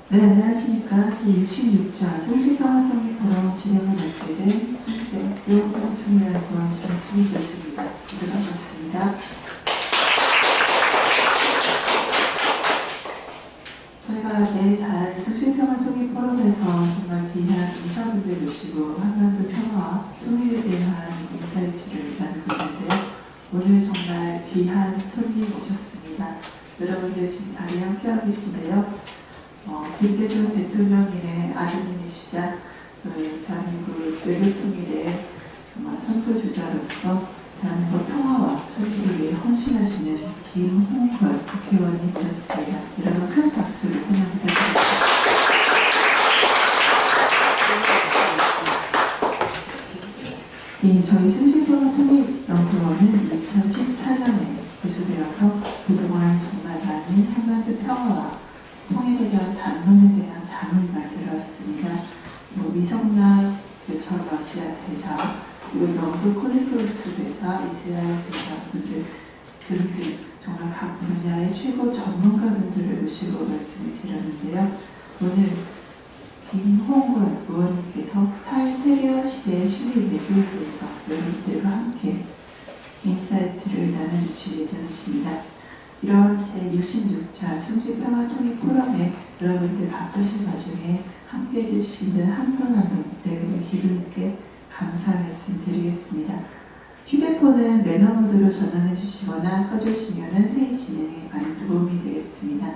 네, 안녕하십니까. 제66차 성실평화통일 포럼 진행을 맡게 된 성실대학교 평화통일학원 전수미 교수입니다. 모두 반갑습니다. 저희가 매달 성실평화통일 포럼에서 정말 귀한 인사분들 모시고 한반도 평화와 통일에 대한 인사이트를 나누고 있는데요. 오늘 정말 귀한 손님 오셨습니다. 여러분들 지금 자리에 함께하고 계신데요. 김대중 대통령님의 아드님이시자 대한민국 외교통일의 정말 선도주자로서 대한민국 평화와 통일을 위해 헌신하시는 김홍걸 국회의원님 되었습니다. 여러분 큰 박수를 환영드립니다. 저희 성실평화통일연구원은 2014년에 구조되어서 그동안 정말 많은 한반도 평화와 통일에 대한 담론에 대한 장을 만들었습니다. 미성락 전 러시아 대사, 그리고 영국 콜리크루스 대사, 이스라엘 대사분들 등등 정말 각 분야의 최고 전문가분들을 모시고 말씀을 드렸는데요. 오늘 김홍걸 의원님께서 탈세계화 시대의 신뢰 외교에 대해서 여러분들과 함께 인사이트를 나눠주실 예정이십니다. 이런 제66차 성실평화통일 포럼에 여러분들 바쁘신 와중에 함께해 주시는 한 분 한 분에게 기분 있게 감사 말씀 드리겠습니다. 휴대폰은 매너 모드로 전환해 주시거나 꺼주시면 회의 진행에 많은 도움이 되겠습니다.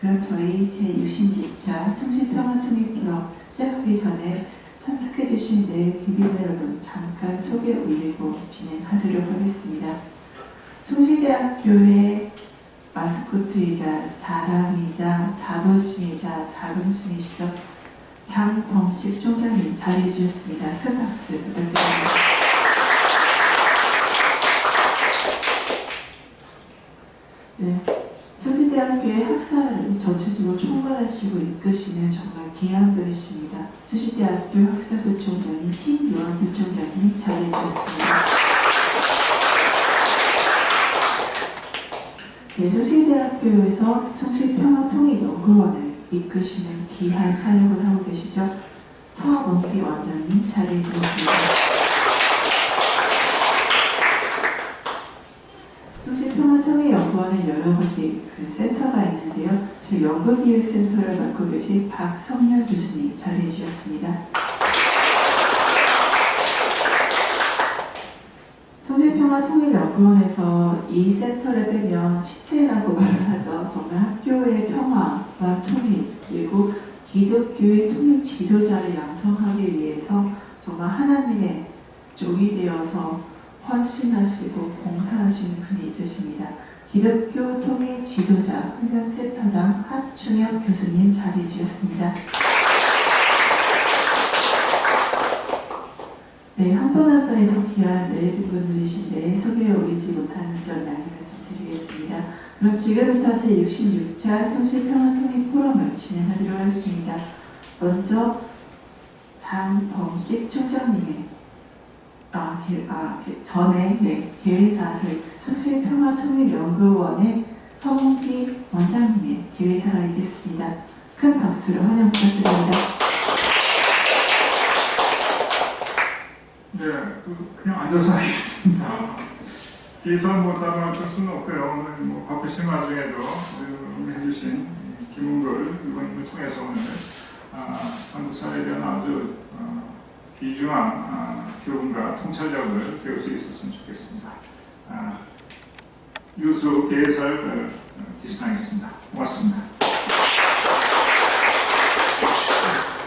그럼 저희 제66차 성실평화통일 포럼 시작하기 전에 참석해 주신 내귀빈 여러분 잠깐 소개 올리고 진행하도록 하겠습니다. 성실대학교의 마스코트이자 자랑이자 자부심이자 자긍심이시죠. 장범식 총장님 자리해 주셨습니다. 큰 박수 부탁드립니다. 네, 성실대학교의 학사를 전체적으로 총괄하시고 이끄시는 정말 귀한 분이십니다. 성실대학교 학사부 총장님 신유원 부총장님 자리해 주셨습니다. 네, 성실대학교에서 성실평화통일연구원을 이끄시는 귀한 사역을 하고 계시죠. 서원기 원장님 자리해 주셨습니다. 성실평화통일연구원은 여러 가지 센터가 있는데요. 제 연구기획센터를 맡고 계신 박성렬 교수님 자리해 주셨습니다. 성실평화통일연구원에서 이 센터를 빼면 시체라고 말을 하죠. 정말 학교의 평화와 통일, 그리고 기독교의 통일 지도자를 양성하기 위해서 정말 하나님의 종이 되어서 헌신하시고 봉사하시는 분이 있으십니다. 기독교 통일 지도자 훈련센터장 하충혁 교수님 자리해 주셨습니다. 네, 한 분 한 분에도 귀한 내분들이신데 소개해 오리지 못하는 점 양해 말씀드리겠습니다. 그럼 지금부터 제66차 성실평화통일 포럼을 진행하도록 하겠습니다. 먼저 장범식 총장님의 전에 개회사 성실평화통일연구원의 서문기 원장님의 개회사가 있겠습니다. 큰 박수로 환영 부탁드립니다. 네, 그냥 앉아서 하겠습니다. 예산 뭐 따로 맞출 수는 없고요. 오늘 바쁘신 와중에도 해주신 김홍걸 의원님을 통해서 오늘 한국 사회에 대한 아주 귀중한 교훈과 통찰력을 배울 수 있었으면 좋겠습니다. 유수 개회사를 지시하겠습니다. 고맙습니다.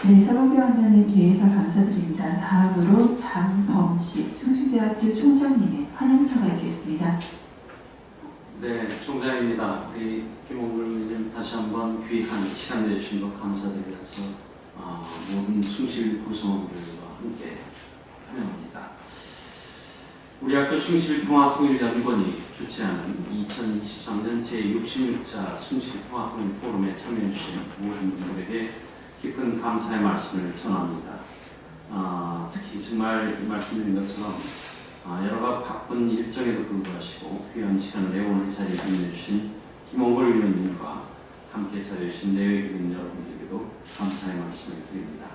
네, 서문기 원장님 개회사 감사드립니다. 다음으로 장범식 성실대학교 총장님의 환영사가 있겠습니다. 네, 총장입니다. 우리 김홍걸 의원님 다시 한번 귀한 시간 내주신 것 감사드리면서 모든 숭실 구성원들과 함께 환영합니다. 우리 학교 숭실평화통일연구원이 주최하는 2023년 제66차 숭실평화통일 포럼에 참여해주신 모든 분들에게 깊은 감사의 말씀을 전합니다. 특히 정말 말씀드린 것처럼 여러 바쁜 일정에도 불구하시고 귀한 시간을 내오는 자리에 빛내주신 김홍걸 의원님과 함께 자리해주신 내외교민 여러분들에게도 감사의 말씀을 드립니다.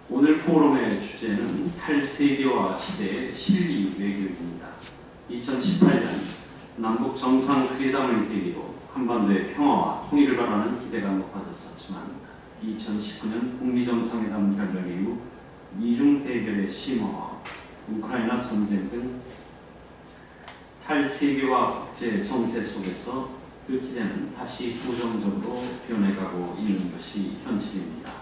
오늘 포럼의 주제는 탈세계화 시대의 실리 외교입니다. 2018년 남북 정상회담을 계기로 한반도의 평화와 통일을 바라는 기대가 높아졌었지만 2019년 북미 정상회담 결렬 이후 미중 대결의 심화와 우크라이나 전쟁 등 탈세계화 국제 정세 속에서 그 기대는 다시 부정적으로 변해가고 있는 것이 현실입니다.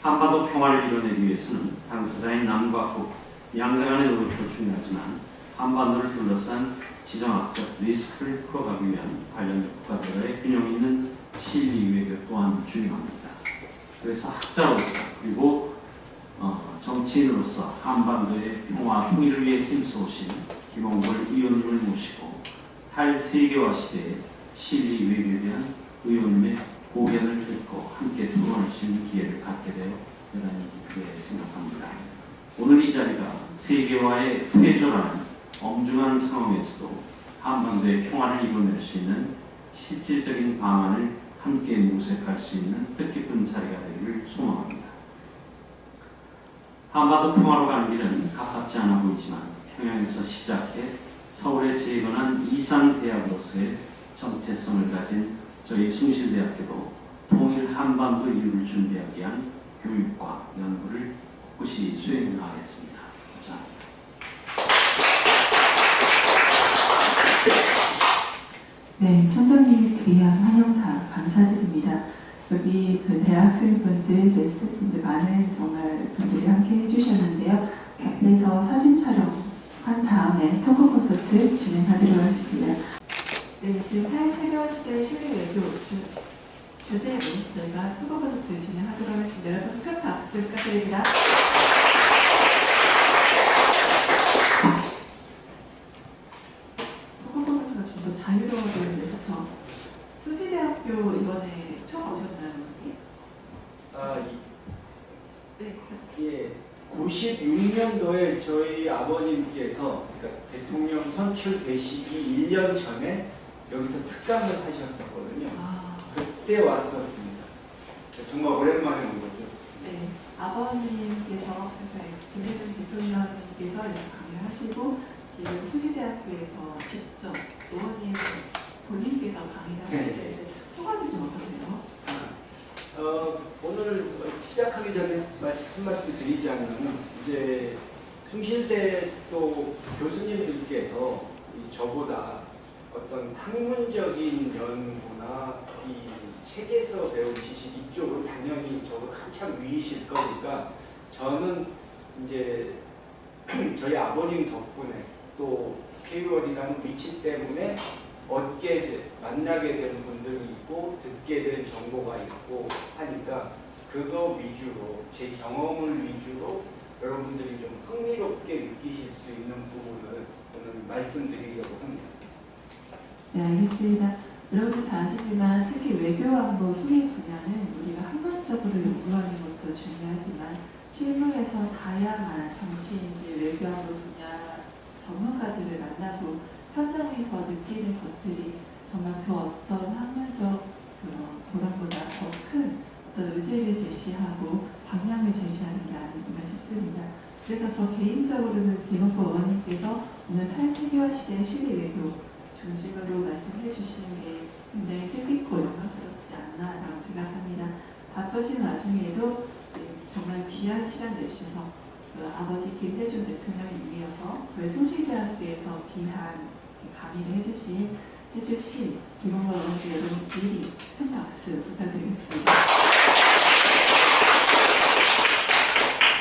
한반도 평화를 이뤄내기 위해서는 당사자인 남과 북, 양자 간의 노력도 중요하지만 한반도를 둘러싼 지정학적 리스크를 풀어가기 위한 관련 국가들과의 균형 있는 실리 외교 또한 중요합니다. 그래서 학자로서 그리고 정치인으로서 한반도의 평화 통일을 위해 힘써오신 김홍걸 의원님을 모시고 탈세계화 시대의 실리 외교에 대한 의원님의 고견을 듣고 함께 토론할 수 있는 기회를 갖게 되어 대단히 기쁘게 생각합니다. 오늘 이 자리가 세계화의 퇴조라는 엄중한 상황에서도 한반도의 평화를 이뤄낼 수 있는 실질적인 방안을 함께 모색할 수 있는 뜻깊은 자리가 되기를 소망합니다. 한반도 평화로 가는 길은 가깝지 않아 보이지만 평양에서 시작해 서울에 재건한 이산대학으로서의 정체성을 가진 저희 숭실대학교도 통일 한반도 이후를 준비하기 위한 교육과 연구를 꿋꿋이 수행하겠습니다. 감사합니다. 네, 총장님의 귀한 환영사 감사드립니다. 여기 그 대학생분들, 제 스태프분들 많은 정말 분들이 함께 해주셨는데요. 앞에서 사진 촬영한 다음에 토크 콘서트 진행하도록 하겠습니다. 네, 지금 탈세계화 시대의 실리 외교 주제로 저희가 토크 콘서트 진행하도록 하겠습니다. 여러분 큰 박수 부탁드립니다. 토크 콘서트가 좀 더 자유로워 보이는데 그렇죠? 수시대학교 이번에 처음 오셨나요? 네. 예, 96년도에 저희 아버님께서 그러니까 대통령 선출되시기 1년 전에 여기서 특강을 하셨었거든요. 그때 왔었습니다. 정말 오랜만에 온 거죠. 네, 아버님께서 저희 김대중 대통령님께서 강의를 하시고 지금 수시대학교에서 직접 의원님 본인께서 강의를 하시는데 소감이 좀 어떠세요? 오늘 시작하기 전에 한 말씀 드리자면 이제 숭실대 또 교수님들께서 저보다 어떤 학문적인 연구나 이 책에서 배운 지식 이쪽으로 당연히 저보다 한참 위이실 거니까 저는 이제 저희 아버님 덕분에 또 국회의원이라는 위치 때문에 만나게 된 분들이 있고 듣게 된 정보가 있고 하니까 그거 위주로 제 경험을 위주로 여러분들이 좀 흥미롭게 느끼실 수 있는 부분을 오늘 말씀드리려고 합니다. 네, 알겠습니다. 여러분 잘 아시지만 특히 외교안보 통일 분야는 우리가 학문적으로 연구하는 것도 중요하지만 실무에서 다양한 정치인들, 외교안보 분야 전문가들을 만나고 현장에서 느끼는 것들이 정말 그 어떤 학문적 보람보다 더 큰 어떤 의제를 제시하고 방향을 제시하는 게 아닌가 싶습니다. 그래서 저 개인적으로는 김홍걸 의원님께서 오늘 탈세계화 시대의 실리 외교 중심으로 말씀해 주시는 게 굉장히 뜻깊고 영광스럽지 않나라고 생각합니다. 바쁘신 와중에도 정말 귀한 시간 내주셔서 아버지 김대중 대통령에 이어서 저희 숭실대학교에서 귀한 강의를 해주신 김홍걸 의원님 여러분 미리 큰 박수 부탁드리겠습니다.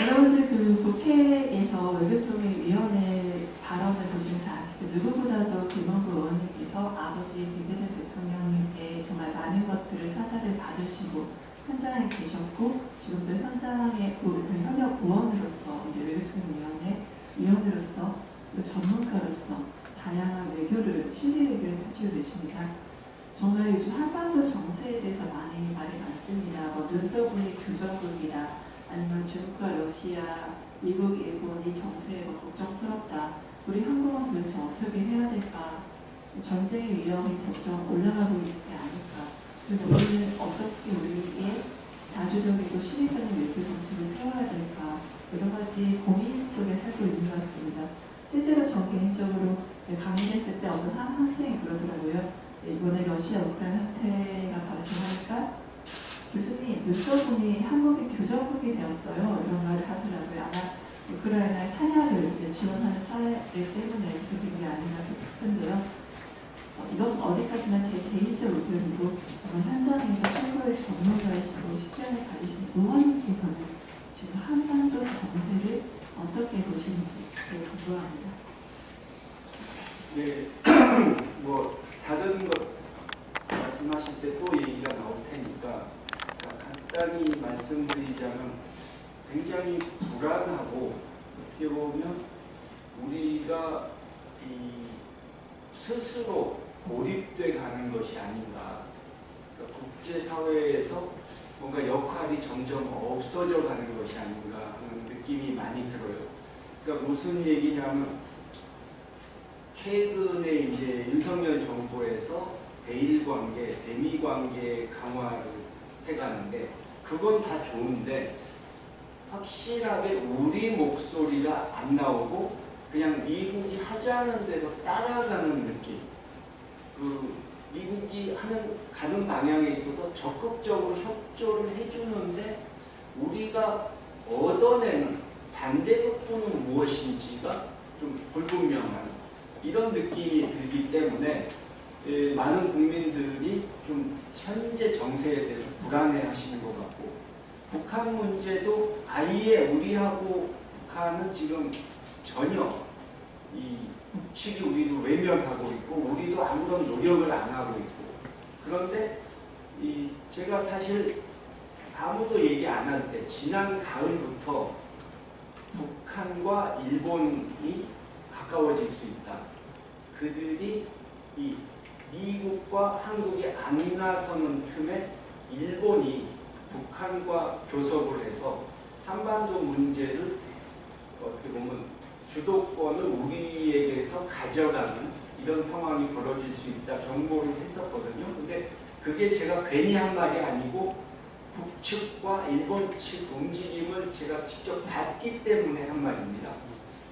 여러분들 그 국회에서 외교통일위원회 발언을 보시면 잘 아시고 누구보다도 김홍걸 의원님께서 아버지 김대중 대통령님께 정말 많은 것들을 사사를 받으시고 현장에 계셨고 지금도 현장의 현역 의원으로서 외교통일위원회 위원으로서 전문가로서 다양한 외교를 실리 외교를 펼치고 계십니다. 정말 요즘 한반도 정세에 대해서 많이 말이 많습니다. 뭐 눈떠보니 교전국이다. 아니면 중국과 러시아, 미국, 일본이 정세에 걱정스럽다. 우리 한국은 도대체 어떻게 해야 될까? 전쟁의 위험이 점점 올라가고 있는 게 아닐까? 그리고 우리는 어떻게 우리의 자주적이고 시민적인 외교 정책을 세워야 될까 여러 가지 고민 속에 살고 있는 것 같습니다. 실제로 저 개인적으로 강의했을 때 어느 한 학생이 그러더라고요. 이번에 러시아 우크라이나 사태가 발생하니까 교수님 눈떠보니 한국이 교정국이 되었어요. 이런 말을 하더라고요. 아마 우크라이나의 탄약을 지원하는 사례 때문에 그렇게 된 게 아닌가 싶은데요. 이건 어디까지나 제 개인적 의견이고 현장에서 최고의 전문가이시고 식견을 가지신 의원님께서는 지금 한반도 정세를 어떻게 보시는지 궁금합니다. 네, 뭐 다른 것 말씀하실 때 또 얘기가 나올 테니까 간단히 말씀드리자면 굉장히 불안하고 어떻게 보면 우리가 스스로 고립돼 가는 것이 아닌가. 그러니까 국제사회에서 뭔가 역할이 점점 없어져 가는 것이 아닌가 하는 느낌이 많이 들어요. 그러니까 무슨 얘기냐면 최근에 이제 윤석열 정부에서 대일 관계, 대미 관계 강화를 해가는데 그건 다 좋은데 확실하게 우리 목소리가 안 나오고 그냥 미국이 하자는 대로 따라가는 느낌. 미국이 가는 방향에 있어서 적극적으로 협조를 해주는데 우리가 얻어내는 반대급부는 무엇인지가 좀 불분명한 이런 느낌이 들기 때문에 많은 국민들이 좀 현재 정세에 대해서 불안해하시는 것 같고 북한 문제도 아예 우리하고 북한은 지금 전혀 이 북측이 우리도 외면하고 있고 우리도 아무런 노력을 안 하고 있고 그런데 제가 사실 아무도 얘기 안 할 때 지난 가을부터 북한과 일본이 가까워질 수 있다. 그들이 이 미국과 한국이 안 나서는 틈에 일본이 북한과 교섭을 해서 한반도 문제를 어떻게 보면 주도권을 우리에게서 가져가는 이런 상황이 벌어질 수 있다 경고를 했었거든요. 근데 그게 제가 괜히 한 말이 아니고 북측과 일본 측 움직임을 제가 직접 봤기 때문에 한 말입니다.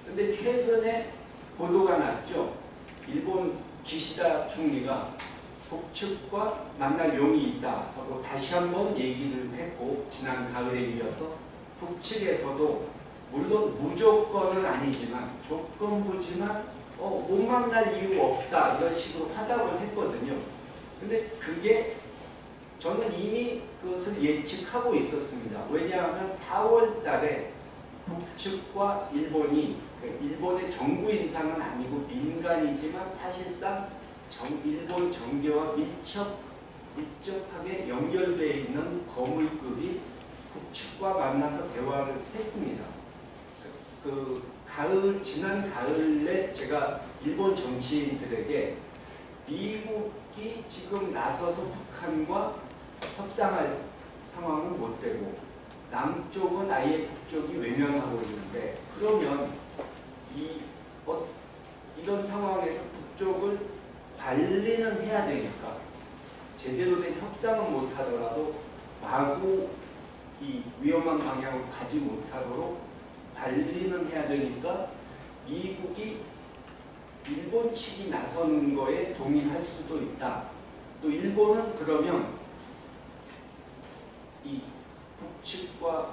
근데 최근에 보도가 났죠. 일본 기시다 총리가 북측과 만날 용이 있다 하고 다시 한번 얘기를 했고 지난 가을에 이어서 북측에서도 물론 무조건은 아니지만 조건부지만 못 만날 이유 없다 이런 식으로 화답을 했거든요. 근데 그게 저는 이미 그것을 예측하고 있었습니다. 왜냐하면 4월 달에 북측과 일본이 일본의 정부 인사는 아니고 민간이지만 사실상 일본 정계와 밀접하게 연결되어 있는 거물급이 북측과 만나서 대화를 했습니다. 지난 가을에 제가 일본 정치인들에게 미국이 지금 나서서 북한과 협상할 상황은 못 되고 남쪽은 아예 북쪽이 외면하고 있는데 그러면 이런 상황에서 북쪽을 관리는 해야 되니까 제대로 된 협상은 못하더라도 마구 이 위험한 방향으로 가지 못하도록 관리는 해야 되니까 미국이 일본 측이 나서는 거에 동의할 수도 있다. 또 일본은 그러면 이 북측과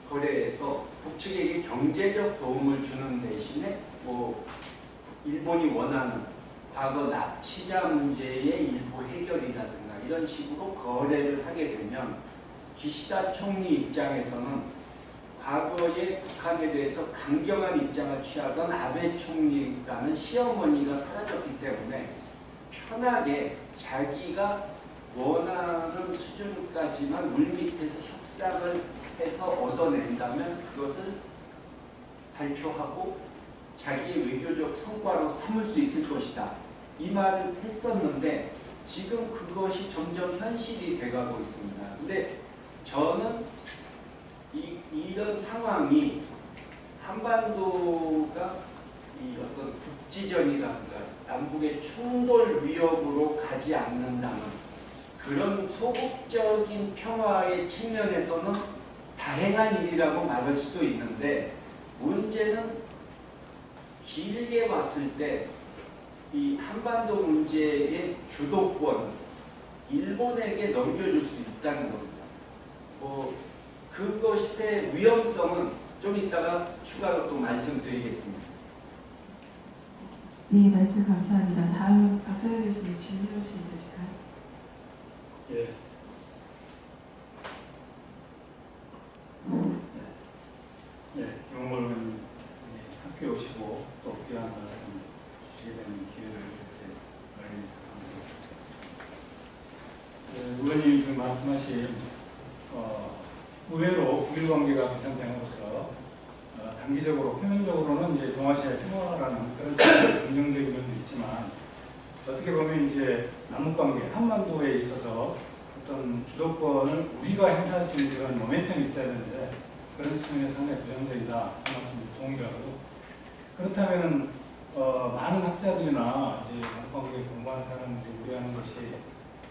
거래해서 북측에게 경제적 도움을 주는 대신에 일본이 원하는 과거 납치자 문제의 일부 해결이라든가 이런 식으로 거래를 하게 되면 기시다 총리 입장에서는 과거에 북한에 대해서 강경한 입장을 취하던 아베 총리라는 시어머니가 사라졌기 때문에 편하게 자기가 원하는 수준까지만 물밑에서 협상을 해서 얻어낸다면 그것을 발표하고 자기의 외교적 성과로 삼을 수 있을 것이다. 이 말을 했었는데 지금 그것이 점점 현실이 돼가고 있습니다. 근데 저는 이런 상황이 한반도가 이 어떤 국지전이라든가 남북의 충돌 위협으로 가지 않는다면 그런 소극적인 평화의 측면에서는 다행한 일이라고 말할 수도 있는데, 문제는 길게 봤을 때 이 한반도 문제의 주도권을 일본에게 넘겨줄 수 있다는 겁니다. 그것의 위험성은 좀 이따가 추가로 또 말씀드리겠습니다. 네, 말씀 감사합니다. 다음 박사님 교수님 질문 혹시 있으실까요? 예. 네, 경험을 학교에 오시고 또 귀한 말씀 주시게 되는 기회를 이렇게 마련해 주셔서 감사합니다. 의원님 지금 말씀하신 의외로 국일 관계가 개선됨으로써 단기적으로 표면적으로는 이제 동아시아 평화라는 그런 긍정적인 면도 있지만 어떻게 보면 이제 남북관계 한반도에 있어서 어떤 주도권을 우리가 행사할 수 있는 그런 모멘텀이 있어야 되는데 그런 측면에서 상당히 부정적이다 하는 말씀 동의하고, 그렇다면 많은 학자들이나 이제 남북관계 공부하는 사람들이 우려하는 것이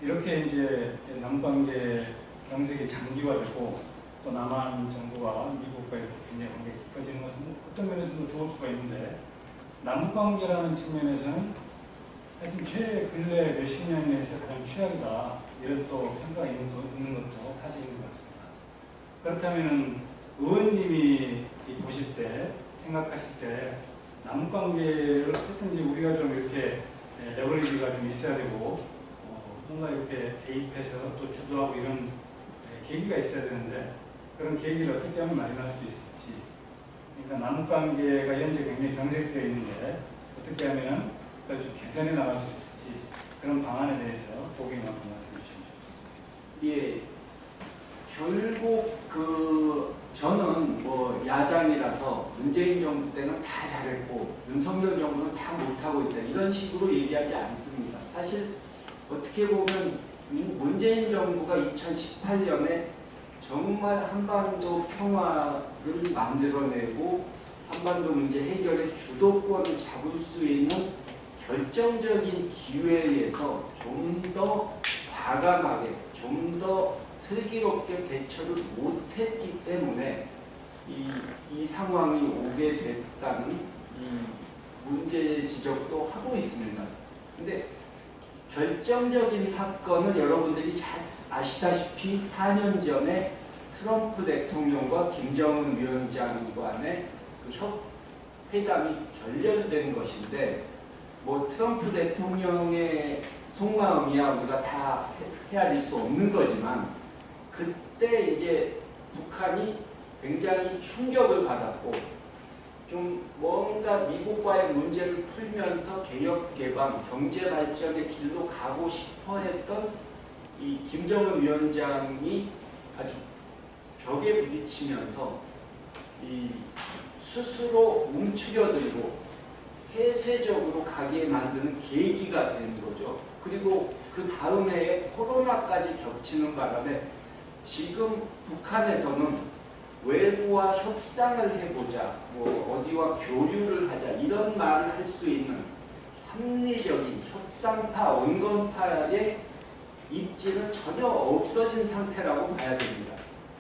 이렇게 이제 남북관계 경색이 장기화되고 또 남한 정부와 미국과 이렇게 굉장히 관계가 깊어지는 것은 어떤 면에서도 좋을 수가 있는데, 남북관계라는 측면에서는 하여튼 근래 몇십 년 내에서 가장 최악이다, 이런 또 평가가 있는 것도 사실인 것 같습니다. 그렇다면 의원님이 보실 때, 생각하실 때 남북관계를 어쨌든 이제 우리가 좀 이렇게 레버리지가 좀 있어야 되고 뭔가 이렇게 개입해서 또 주도하고 이런 계기가 있어야 되는데 그런 계기를 어떻게 하면 마련할 수 있을지, 그러니까 남북관계가 현재 굉장히 경색되어 있는데 어떻게 하면 그걸 좀 개선해 나갈 수 있을지, 그런 방안에 대해서 보기만큼 말씀해 주시면 좋겠습니다. 예, 결국 저는 야당이라서 문재인 정부 때는 다 잘했고 윤석열 정부는 다 못하고 있다, 이런 식으로 얘기하지 않습니다. 사실 어떻게 보면 문재인 정부가 2018년에 정말 한반도 평화를 만들어내고 한반도 문제 해결의 주도권을 잡을 수 있는 결정적인 기회에서 좀 더 과감하게, 좀 더 슬기롭게 대처를 못했기 때문에 이 상황이 오게 됐다는 이 문제 지적도 하고 있습니다. 근데 결정적인 사건은 여러분들이 잘 아시다시피 4년 전에 트럼프 대통령과 김정은 위원장 간의 그 회담이 결렬된 것인데, 트럼프 대통령의 속마음이야 우리가 다 헤아릴 수 없는 거지만, 그때 이제 북한이 굉장히 충격을 받았고 좀 뭔가 미국과의 문제를 풀면서 개혁 개방, 경제 발전의 길로 가고 싶어 했던 이 김정은 위원장이 아주 벽에 부딪히면서 이 스스로 움츠려들고 폐쇄적으로 가게 만드는 계기가 된 거죠. 그리고 그 다음 해에 코로나까지 겹치는 바람에 지금 북한에서는 외부와 협상을 해보자, 어디와 교류를 하자, 이런 말을 할 수 있는 합리적인 협상파, 온건파의 입지는 전혀 없어진 상태라고 봐야 됩니다.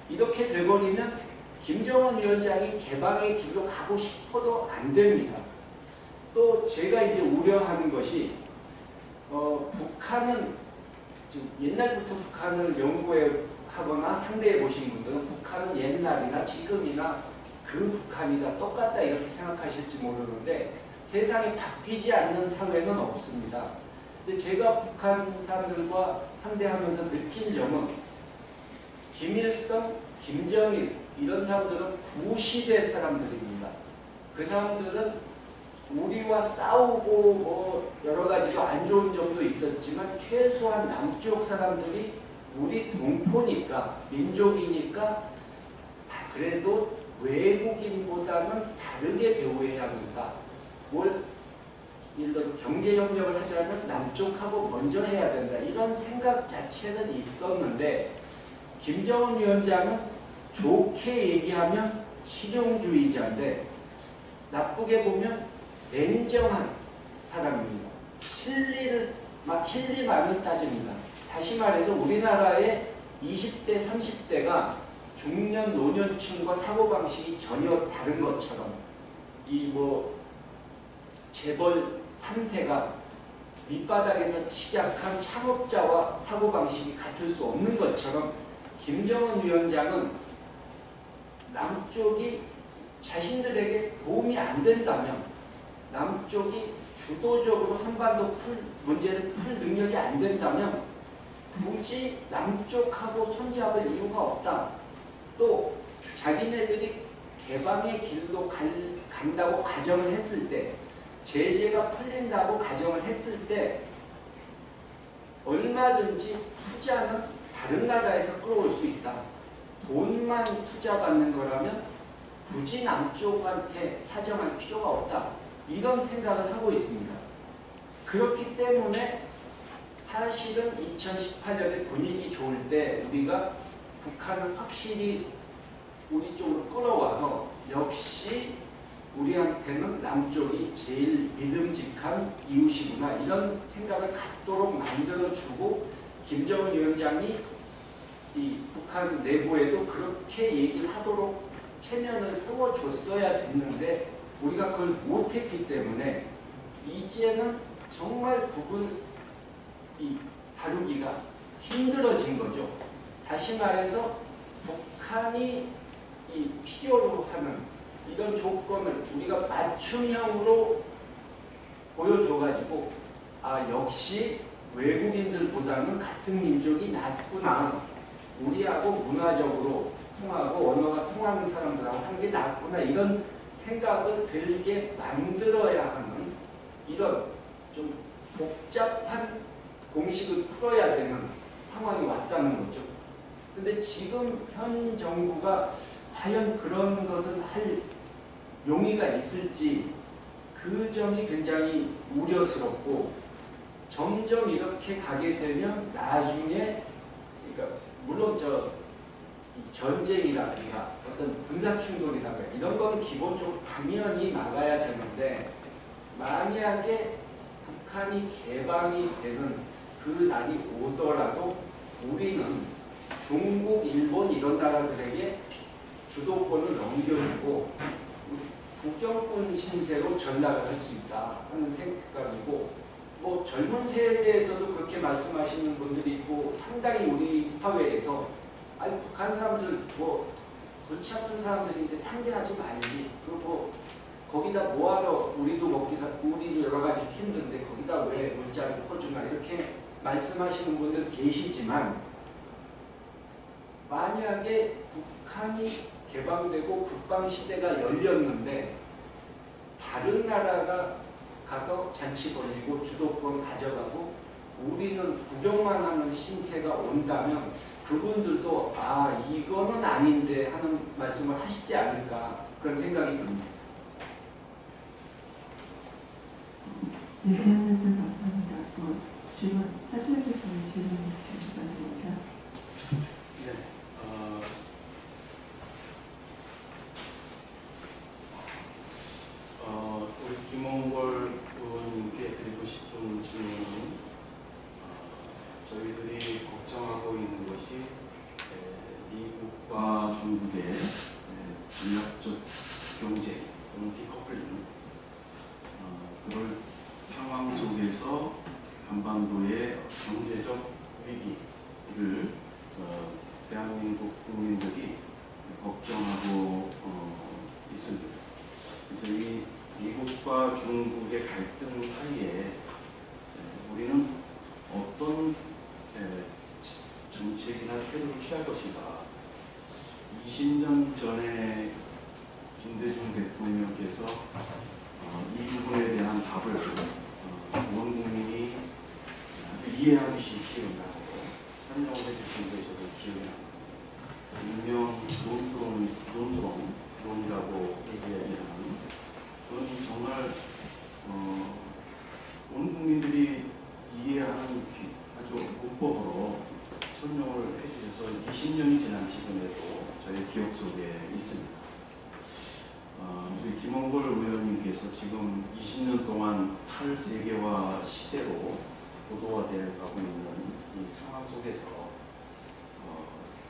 이렇게 돼버리면 김정은 위원장이 개방의 길로 가고 싶어도 안 됩니다. 또 제가 이제 우려하는 것이 북한은 옛날부터 북한을 연구하거나 상대해 보신 분들은 북한은 옛날이나 지금이나 그 북한이다, 똑같다, 이렇게 생각하실지 모르는데 세상에 바뀌지 않는 사회는 없습니다. 근데 제가 북한 사람들과 상대하면서 느낀 점은 김일성, 김정일 이런 사람들은 구시대 사람들입니다. 그 사람들은 우리와 싸우고 여러 가지로 안 좋은 점도 있었지만 최소한 남쪽 사람들이 우리 동포니까, 민족이니까 그래도 외국인보다는 다르게 대우해야 한다. 예를 들어 경제협력을 하자면 남쪽하고 먼저 해야 된다, 이런 생각 자체는 있었는데, 김정은 위원장은 좋게 얘기하면 실용주의자인데 나쁘게 보면 냉정한 사람입니다. 진리만을 따집니다. 다시 말해서 우리나라의 20대, 30대가 중년, 노년층과 사고방식이 전혀 다른 것처럼 이 뭐 재벌 3세가 밑바닥에서 시작한 창업자와 사고방식이 같을 수 없는 것처럼 김정은 위원장은 남쪽이 자신들에게 도움이 안 된다면, 남쪽이 주도적으로 한반도 문제를 풀 능력이 안 된다면 굳이 남쪽하고 손잡을 이유가 없다. 또 자기네들이 개방의 길로 간다고 가정을 했을 때, 제재가 풀린다고 가정을 했을 때 얼마든지 투자는 다른 나라에서 끌어올 수 있다. 돈만 투자받는 거라면 굳이 남쪽한테 사정할 필요가 없다. 이런 생각을 하고 있습니다. 그렇기 때문에 사실은 2018년에 분위기 좋을 때 우리가 북한을 확실히 우리 쪽으로 끌어와서 역시 우리한테는 남쪽이 제일 믿음직한 이웃이구나 이런 생각을 갖도록 만들어주고, 김정은 위원장이 이 북한 내부에도 그렇게 얘기를 하도록 체면을 세워줬어야 됐는데 우리가 그걸 못했기 때문에 이제는 정말 북을 다루기가 힘들어진 거죠. 다시 말해서 북한이 필요로 하는 이런 조건을 우리가 맞춤형으로 보여줘가지고 역시 외국인들보다는 같은 민족이 낫구나, 우리하고 문화적으로 통하고 언어가 통하는 사람들하고 하는 게 낫구나 이런 생각을 들게 만들어야 하는 이런 좀 복잡한 공식을 풀어야 되는 상황이 왔다는 거죠. 근데 지금 현 정부가 과연 그런 것을 할 용의가 있을지 그 점이 굉장히 우려스럽고, 점점 이렇게 가게 되면 나중에 그러니까 물론 전쟁이라든가 어떤 군사 충돌이라든가 이런 거는 기본적으로 당연히 막아야 되는데, 만약에 북한이 개방이 되는 그 날이 오더라도 우리는 중국, 일본 이런 나라들에게 주도권을 넘겨주고 국경권 신세로 전락을 할 수 있다 하는 생각이고, 뭐 젊은 세대에서도 그렇게 말씀하시는 분들이 있고, 상당히 우리 사회에서 북한 사람들 뭐 골치 아픈 사람들인데 상대하지 말지, 그리고 거기다 뭐하러 우리도 우리도 여러 가지 힘든데 거기다 왜 물자를 퍼주나 이렇게 말씀하시는 분들 계시지만, 만약에 북한이 개방되고 북방 시대가 열렸는데 다른 나라가 가서 잔치 벌리고 주도권 가져가고 우리는 구경만 하는 신세가 온다면 그분들도 이거는 아닌데 하는 말씀을 하시지 않을까 그런 생각이 듭니다. 네, 대한 말씀 감사합니다. 질문, 차철 교수님 질문 있으신 부탁드립니다. 네, 우리 김홍걸 의원님께 드리고 싶은 질문은 저희들이 걱정하고 있는 것이 미국과 중국의 전략적 경제 또는 디커플링, 그럴 상황 속에서 한반도의 경제적 위기를 대한민국 국민들이 걱정하고 있습니다. 그래서 이 미국과 중국의 갈등 사이에 우리는 어떤 정책이나 태도를 취할 것인가. 20년 전에 김대중 대통령께서 이 부분에 대한 답을 온 국민이 이해하기 쉽게 설명을 해주신 게 저도 기억이 납니다. 일명 론드론이라고 얘기하는, 그건 정말 온 국민들이 이해하는 아주 문법으로 설명을 해주셔서 20년이 지난 지금에도 저의 기억 속에 있습니다. 우리 김홍걸 의원님께서 지금 20년 동안 탈세계화 시대로 고도화되어 가고 있는 이 이 상황 속에서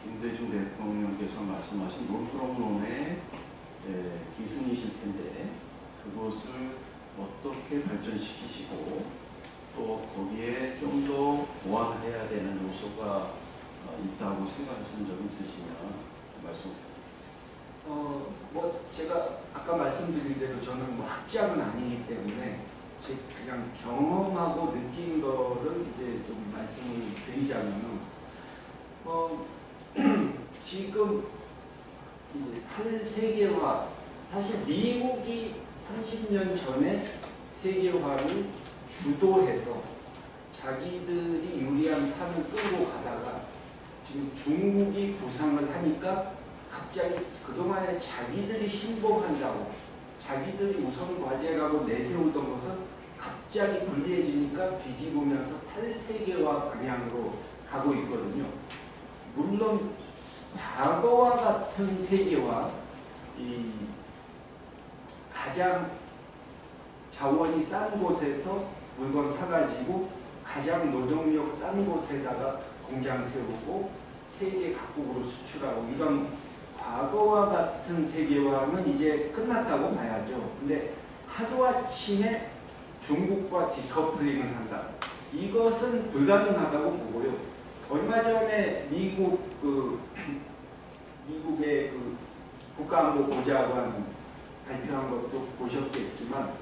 김대중 대통령께서 말씀하신 논토론론의 기승이실 텐데 그것을 어떻게 발전시키시고 또 거기에 좀 더 보완해야 되는 요소가 있다고 생각하시는 점이 있으시면 말씀 부탁드리겠습니다. 뭐 제가 아까 말씀드린 대로 저는 뭐 학자는 아니기 때문에 제 그냥 경험하고 느낀 거를 이제 좀 말씀을 드리자면은 지금 이제 탈세계화 사실 미국이 30년 전에 세계화를 주도해서 자기들이 유리한 판을 끌고 가다가 지금 중국이 부상을 하니까 갑자기 그동안에 자기들이 신봉한다고 자기들이 우선 과제라고 내세우던 것은 갑자기 불리해지니까 뒤집으면서 탈세계화 방향으로 가고 있거든요. 물론 과거와 같은 세계화, 이 가장 자원이 싼 곳에서 물건 사가지고 가장 노동력 싼 곳에다가 공장 세우고 세계 각국으로 수출하고 이런 과거와 같은 세계화는 이제 끝났다고 봐야죠. 근데 하루아침에 중국과 디커플링을 한다. 이것은 불가능하다고 보고요. 얼마 전에 미국의 국가안보보좌관 발표한 것도 보셨겠지만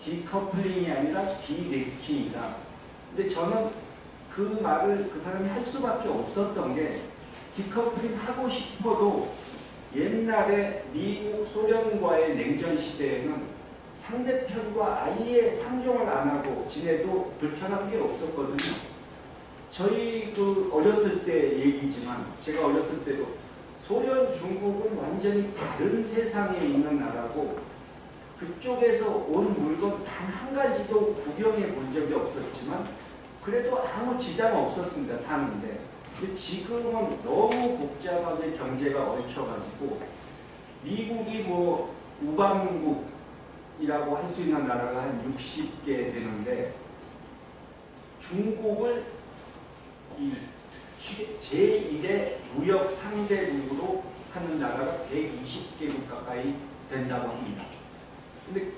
디커플링이 아니라 디리스킹이다. 근데 저는 그 말을 그 사람이 할 수밖에 없었던 게 디커플링 하고 싶어도 옛날에 미국 소련과의 냉전 시대에는 상대편과 아예 상종을 안 하고 지내도 불편한 게 없었거든요. 저희 어렸을 때 얘기지만 제가 어렸을 때도 소련, 중국은 완전히 다른 세상에 있는 나라고 그쪽에서 온 물건 단 한 가지도 구경해 본 적이 없었지만 그래도 아무 지장 없었습니다. 사는데. 근데 지금은 너무 복잡하게 경제가 얽혀가지고 미국이 뭐 우방국이라고 할 수 있는 나라가 한 60개 되는데 중국을 이 제1의 무역 상대국으로 하는 나라가 120개국 가까이 된다고 합니다. 근데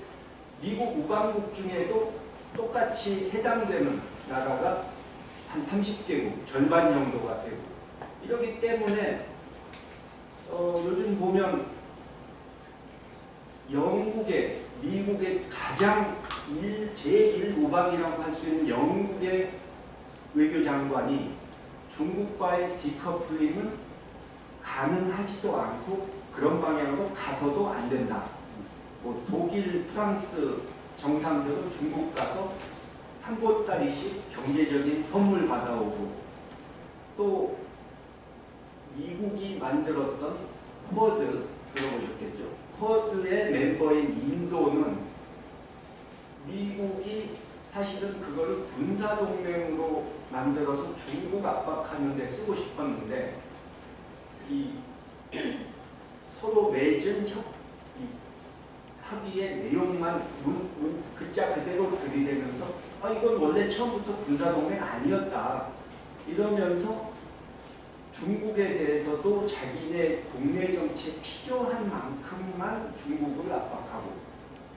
미국 우방국 중에도 똑같이 해당되는 나라가 한 30개국, 절반 정도가 되고 이러기 때문에 요즘 보면 영국의, 미국의 가장 제1우방이라고 할 수 있는 영국의 외교장관이 중국과의 디커플링은 가능하지도 않고 그런 방향으로 가서도 안 된다. 뭐 독일, 프랑스 정상들은 중국 가서 한 보따리씩 경제적인 선물 받아오고 또 미국이 만들었던 쿼드 들어보셨겠죠? 쿼드의 멤버인 인도는 미국이 사실은 그거를 군사동맹으로 만들어서 중국 압박하는 데 쓰고 싶었는데 이 서로 맺은 합의의 내용만 글자 그대로 들이대면서 이건 원래 처음부터 군사동맹 아니었다 이러면서 중국에 대해서도 자기네 국내 정치에 필요한 만큼만 중국을 압박하고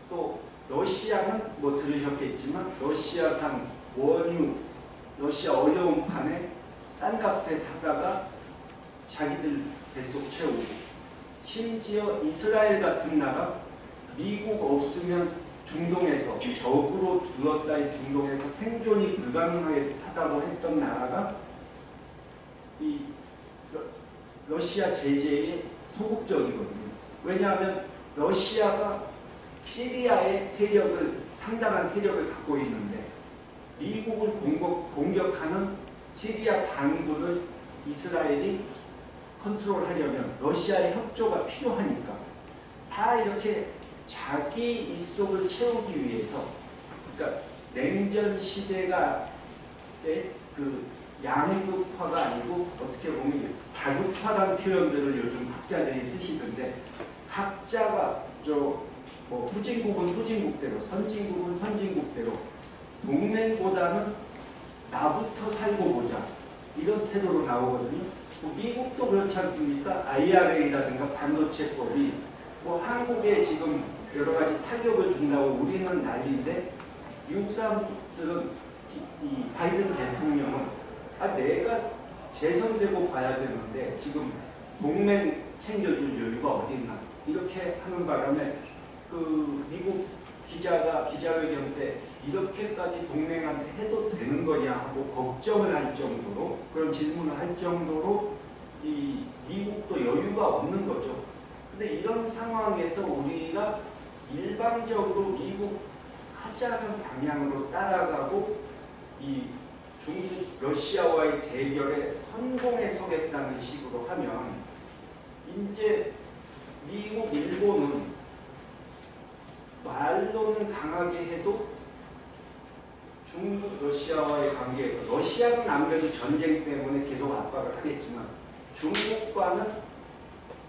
또 러시아는 뭐 들으셨겠지만 러시아산 원유 러시아 어려운 판에 싼 값에 사다가 자기들 뱃속 채우고 심지어 이스라엘 같은 나라 미국 없으면 중동에서 적으로 둘러싸인 중동에서 생존이 불가능하다고 했던 나라가 이 러시아 제재에 소극적이거든요. 왜냐하면 러시아가 시리아의 상당한 세력을 갖고 있는데 미국을 공격하는 시리아 반구를 이스라엘이 컨트롤하려면 러시아의 협조가 필요하니까 다 이렇게 자기 입속을 채우기 위해서 그러니까 냉전 시대가 그 양극화가 아니고 어떻게 보면 다극화라는 표현들을 요즘 학자들이 쓰시던데 각자가 뭐 후진국은 후진국대로 선진국은 선진국대로 동맹보다는 나부터 살고 보자 이런 태도로 나오거든요. 뭐 미국도 그렇지 않습니까? IRA라든가 반도체법이 뭐 한국에 지금 여러 가지 타격을 준다고 우리는 난리인데 미국 사람들은 이 바이든 대통령은 내가 재선되고 봐야 되는데 지금 동맹 챙겨줄 여유가 어디 있나 이렇게 하는 바람에 그 미국 기자가 기자회견 때 이렇게까지 동맹한테 해도 되는 거냐 하고 걱정을 할 정도로 그런 질문을 할 정도로 이 미국도 여유가 없는 거죠. 근데 이런 상황에서 우리가 일방적으로 미국 하자는 방향으로 따라가고 이 중국 러시아와의 대결에 선봉에 서겠다는 식으로 하면 이제 미국 일본은 말로는 강하게 해도 중국 러시아와의 관계에서 러시아는 아무래도 전쟁 때문에 계속 압박을 하겠지만 중국과는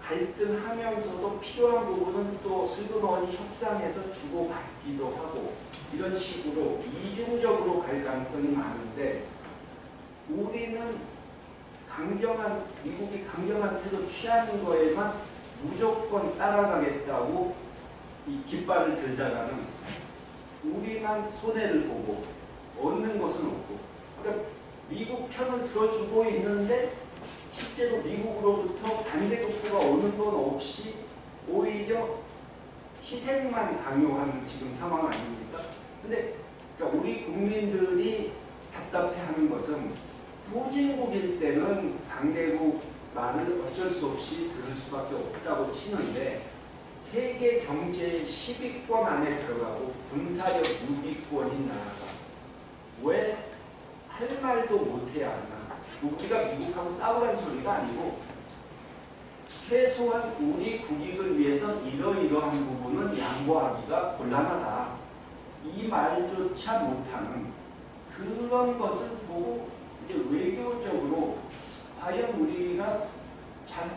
갈등하면서도 필요한 부분은 또 슬그머니 협상해서 주고받기도 하고 이런 식으로 이중적으로 갈 가능성이 많은데 우리는 미국이 강경한 태도 취하는 거에만 무조건 따라가겠다고 이 깃발을 들다가는 우리만 손해를 보고 얻는 것은 없고 그러니까 미국 편을 들어주고 있는데 실제로 미국으로부터 반대급부가 오는 건 없이 오히려 희생만 강요하는 지금 상황 아닙니까? 근데 그러니까 우리 국민들이 답답해하는 것은 후진국일 때는 강대국 말을 어쩔 수 없이 들을 수밖에 없다고 치는데 세계 경제 10위권 안에 들어가고 군사력 6위권인 나라가 왜 할 말도 못해야 하나? 우리가 미국하고 싸우라는 소리가 아니고 최소한 우리 국익을 위해서 이러이러한 부분은 양보하기가 곤란하다. 이 말조차 못하는 그런 것을 보고 이제 외교적으로 과연 우리가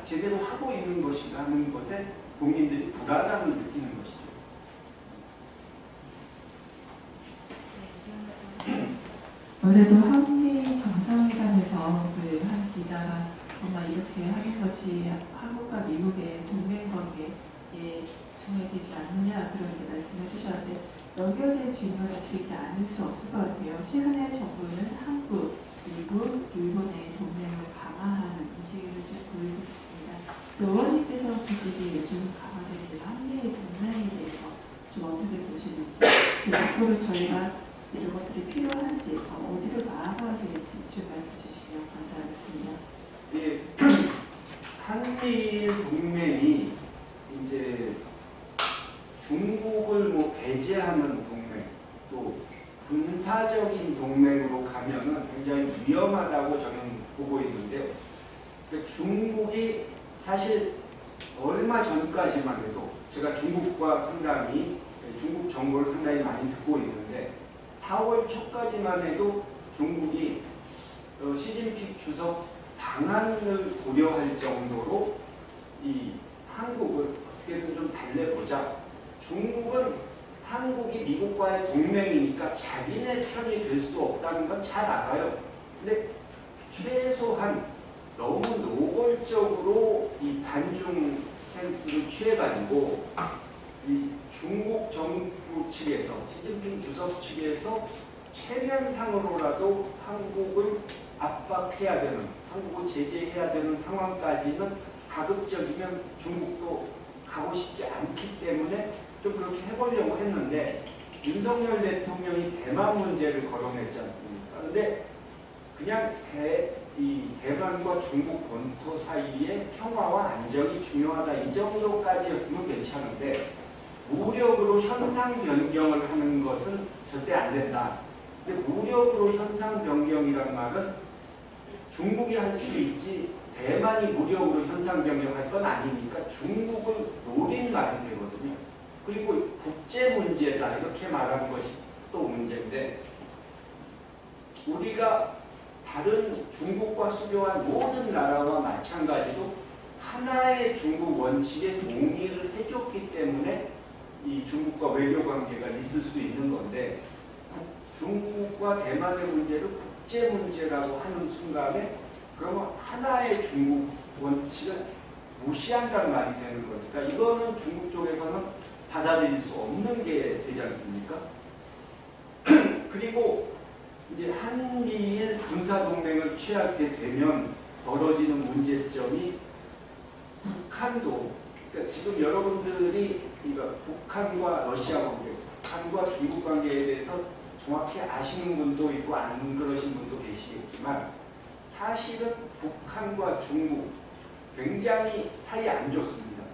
제대로 하고 있는 것이라는 것에 국민들이 불안함을 느끼는 것이죠. 올해도 한미 정상회담에서 그 한 기자가 정말 이렇게 하는 것이 한국과 미국의 동맹 관계에 정해지지 않느냐 그런 말씀을 주셨는데 연결된 질문을 드리지 않을 수 없을 것 같아요. 최근에 정부는 한국, 미국, 일본의 동맹을 강화하는 움직임을 지금 보이고 있습니다. 의원님께서 보시기에 요즘 강화되는 한미의 동맹에 대해서 좀 어떻게 보시는지 앞으로 저희가 이런 것들이 필요한지 어디로 나아가야 되는지 좀 말씀 주시면 감사하겠습니다. 예, 한미일 동맹이 이제 중국을 뭐 배제하는 동맹 또 군사적인 동맹으로 가면은 굉장히 위험하다고 저는 보고 있는데요. 중국이 사실 얼마 전까지만 해도 제가 중국과 상당히 중국 정보를 상당히 많이 듣고 있는데 4월 초까지만 해도 중국이 시진핑 주석 방안을 고려할 정도로 이 한국을 어떻게든 좀 달래보자. 중국은 한국이 미국과의 동맹이니까 자기네 편이 될 수 없다는 건 잘 알아요. 근데 최소한 너무 노골적으로 이 단중 센스를 취해가지고 이 중국 정부 측에서 시진핑 주석 측에서 체면상으로라도 한국을 압박해야 되는, 한국을 제재해야 되는 상황까지는 가급적이면 중국도 가고 싶지 않기 때문에 좀 그렇게 해보려고 했는데 윤석열 대통령이 대만 문제를 거론했지 않습니까? 그런데 그냥 대만과 중국 본토 사이의 평화와 안정이 중요하다 이 정도까지였으면 괜찮은데 무력으로 현상 변경을 하는 것은 절대 안 된다. 근데 무력으로 현상 변경이란 말은 중국이 할 수 있지 대만이 무력으로 현상 변경할 건 아니니까 중국을 노린 말이 되거든요. 그리고 국제 문제다 이렇게 말하는 것이 또 문제인데 우리가 다른 중국과 수교한 모든 나라와 마찬가지로 하나의 중국 원칙에 동의를 해줬기 때문에 이 중국과 외교 관계가 있을 수 있는 건데 중국과 대만의 문제를 국제 문제라고 하는 순간에 그러면 하나의 중국 원칙을 무시한다는 말이 되는 거니까 이거는 중국 쪽에서는 받아들일 수 없는 게 되지 않습니까? 그리고 이제 한미일 군사동맹을 취하게 되면 벌어지는 문제점이 북한도, 그러니까 지금 여러분들이 북한과 러시아 관계, 북한과 중국 관계에 대해서 정확히 아시는 분도 있고 안 그러신 분도 계시겠지만 사실은 북한과 중국 굉장히 사이 안 좋습니다.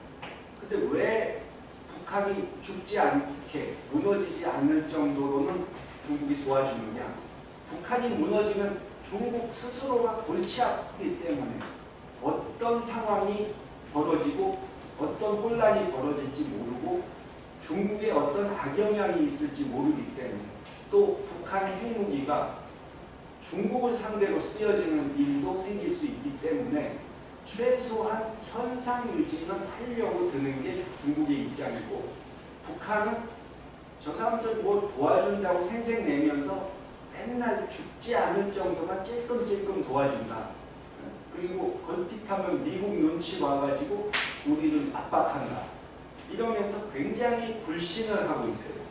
근데 왜 북한이 죽지 않게 무너지지 않을 정도로는 중국이 도와주느냐? 북한이 무너지면 중국 스스로가 골치 아프기 때문에 어떤 상황이 벌어지고 어떤 혼란이 벌어질지 모르고 중국에 어떤 악영향이 있을지 모르기 때문에 또 북한 핵무기가 중국을 상대로 쓰여지는 일도 생길 수 있기 때문에 최소한 현상 유지는 하려고 드는 게 중국의 입장이고 북한은 저 사람들 뭐 도와준다고 생색내면서 맨날 죽지 않을 정도만 찔끔찔끔 도와준다. 그리고 걸핏하면 미국 눈치 와가지고 우리를 압박한다. 이러면서 굉장히 불신을 하고 있어요.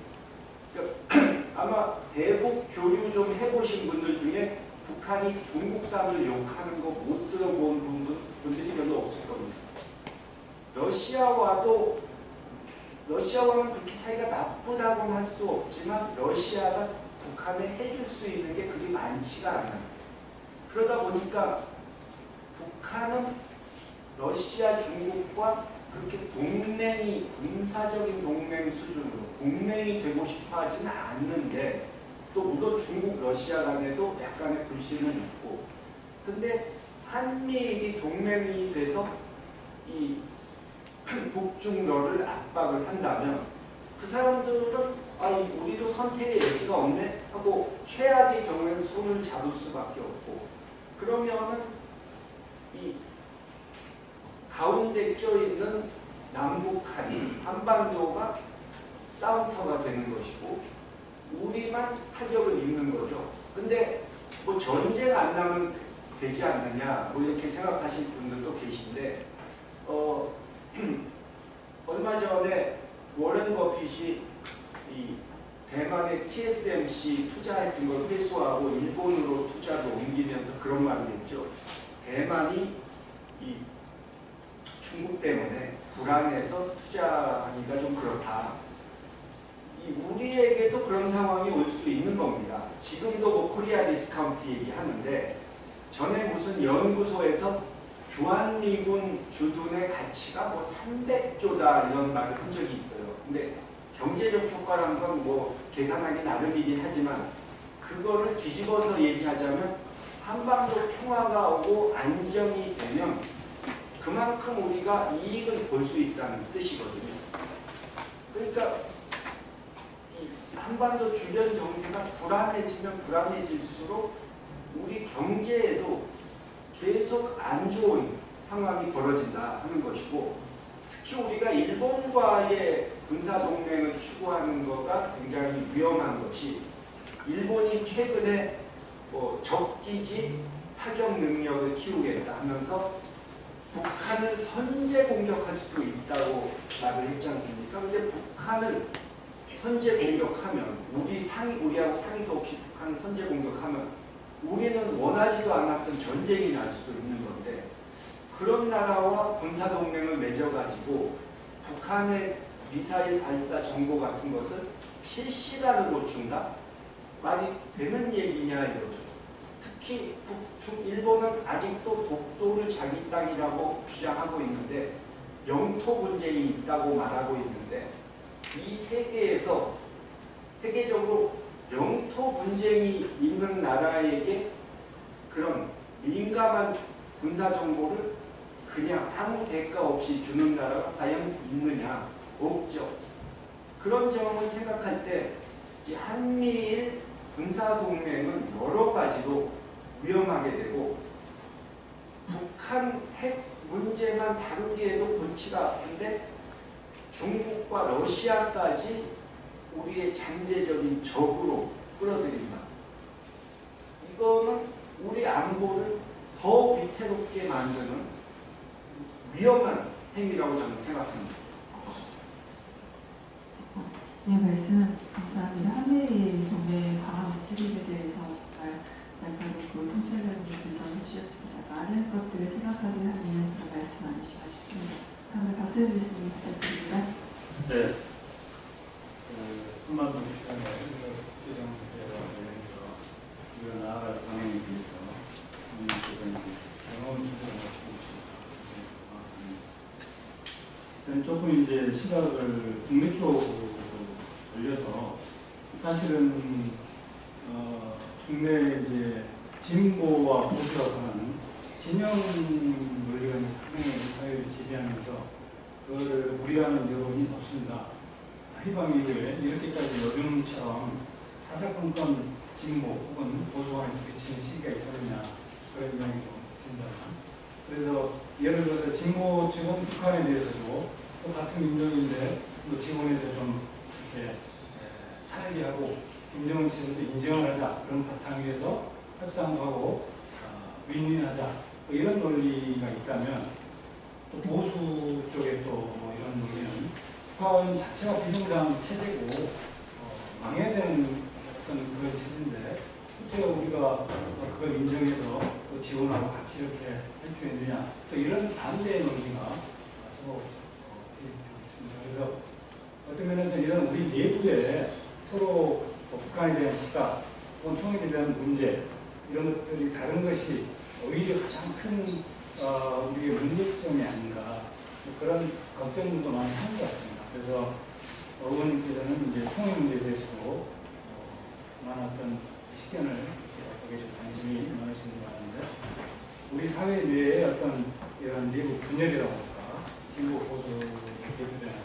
그러니까 아마 대북 교류 좀 해보신 분들 중에 북한이 중국산을 욕하는 거 못 들어본 분들이 별로 없을 겁니다. 러시아와는 그렇게 사이가 나쁘다고는 할 수 없지만 러시아가 북한에 해줄 수 있는 게 그리 많지가 않아요. 그러다 보니까 북한은 러시아, 중국과 그렇게 동맹이 군사적인 동맹 수준으로 동맹이 되고 싶어 하지는 않는데 또 물론 중국, 러시아 간에도 약간의 불신은 있고 근데 한미일이 동맹이 돼서 이 북중러를 압박을 한다면 그 사람들은 우리도 선택의 여지가 없네 하고 최악의 경우에는 손을 잡을 수밖에 없고 그러면은 이 가운데 껴있는 남북한이 한반도가 싸움터가 되는 것이고 우리만 타격을 입는 거죠. 근데 뭐 전쟁 안 나면 되지 않느냐 뭐 이렇게 생각하시는 분들도 계신데 얼마 전에 워렌 버핏이 이 대만의 TSMC 투자했던 걸 회수하고 일본으로 투자를 옮기면서 그런 말을 했죠. 대만이 이 중국 때문에 불안해서 투자하기가 좀 그렇다. 우리에게도 그런 상황이 올 수 있는 겁니다. 지금도 뭐 코리아 디스카운트 얘기하는데 전에 무슨 연구소에서 주한미군 주둔의 가치가 뭐 300조다 이런 말을 한 적이 있어요. 근데 경제적 효과란 건 뭐 계산하기 나름이긴 하지만 그거를 뒤집어서 얘기하자면 한반도 평화가 오고 안정이 되면 그만큼 우리가 이익을 볼 수 있다는 뜻이거든요. 그러니까 이 한반도 주변 정세가 불안해지면 불안해질수록 우리 경제에도 계속 안 좋은 상황이 벌어진다 하는 것이고 특히 우리가 일본과의 군사동맹을 추구하는 것가 굉장히 위험한 것이 일본이 최근에 적기지 타격 능력을 키우겠다 하면서 북한을 선제 공격할 수도 있다고 말을 했지 않습니까? 근데 북한을 선제 공격하면 우리하고 상의도 없이 북한을 선제 공격하면 우리는 원하지도 않았던 전쟁이 날 수도 있는 건데 그런 나라와 군사동맹을 맺어가지고 북한의 미사일 발사 정보 같은 것을 실시간으로 준다? 말이 되는 얘기냐 이거죠. 특히 일본은 아직도 독도를 자기 땅이라고 주장하고 있는데 영토 분쟁이 있다고 말하고 있는데 이 세계에서 세계적으로 영토 분쟁이 있는 나라에게 그런 민감한 군사 정보를 그냥 아무 대가 없이 주는 나라가 과연 있느냐? 없죠. 그런 점을 생각할 때 이 한미일 군사동맹은 여러 가지로 위험하게 되고 북한 핵 문제만 다루기에도 골치가 아픈데 중국과 러시아까지 우리의 잠재적인 적으로 끌어들인다. 이거는 우리 안보를 더 위태롭게 만드는 위험한 행위라고 저는 생각합니다. 네, 말씀 감사합니다. 한미일 동맹 강화 우측에 대해서 정말 날카롭고 통찰력을 분석해 주셨습니다. 많은 것들을 생각하게 하는 그런 말씀 아니실까 싶습니다. 다음에 박세현 교수님 부탁드립니다. 네. 한반도 시간에 국제정세와 관련해서 우리가 나아갈 방향에 대해서 국민께서 경험을 저는 조금 이제 시각을 국내 쪽으로 돌려서 사실은 국내 이제 진보와 보수라고 하는 진영 논리가 상당히 사회를 지배하면서 그거를 무리하는 여론이 높습니다. 해방 이후에 이렇게까지 요즘처럼 사사건건 진보 혹은 보수와의 부딪히는 시기가 있었느냐 그런 이야기도 있습니다. 그래서 예를 들어서 진보 측은 북한에 대해서도 또 같은 민족인데 또 지원해서 좀 이렇게 살게 하고 김정은 측도 인정을 하자 그런 바탕 위에서 협상도 하고 윈윈하자 뭐 이런 논리가 있다면 또 보수 쪽에 또 뭐 이런 논리는 북한 자체가 비정상 체제고 망해야 되는 어떤 그런 체제인데 어떻게 우리가 그걸 인정해서 또 지원하고 같이 이렇게 해주느냐 또 이런 반대의 논리가 서로 있습니다. 그래서 어떤 면에서 이런 우리 내부에 서로 북한에 대한 시각 혹은 통일에 대한 문제 이런 것들이 다른 것이 오히려 가장 큰 우리의 문제점이 아닌가 그런 걱정도 많이 하는 것 같습니다. 그래서 의원님께서는 이제 통일 문제에 대해서도 많은 어떤 식견을 거기에 좀 관심이 많으신 것 같은데 우리 사회 내에 어떤 이런 내부 분열이라고 할까 진보 보수 대표되는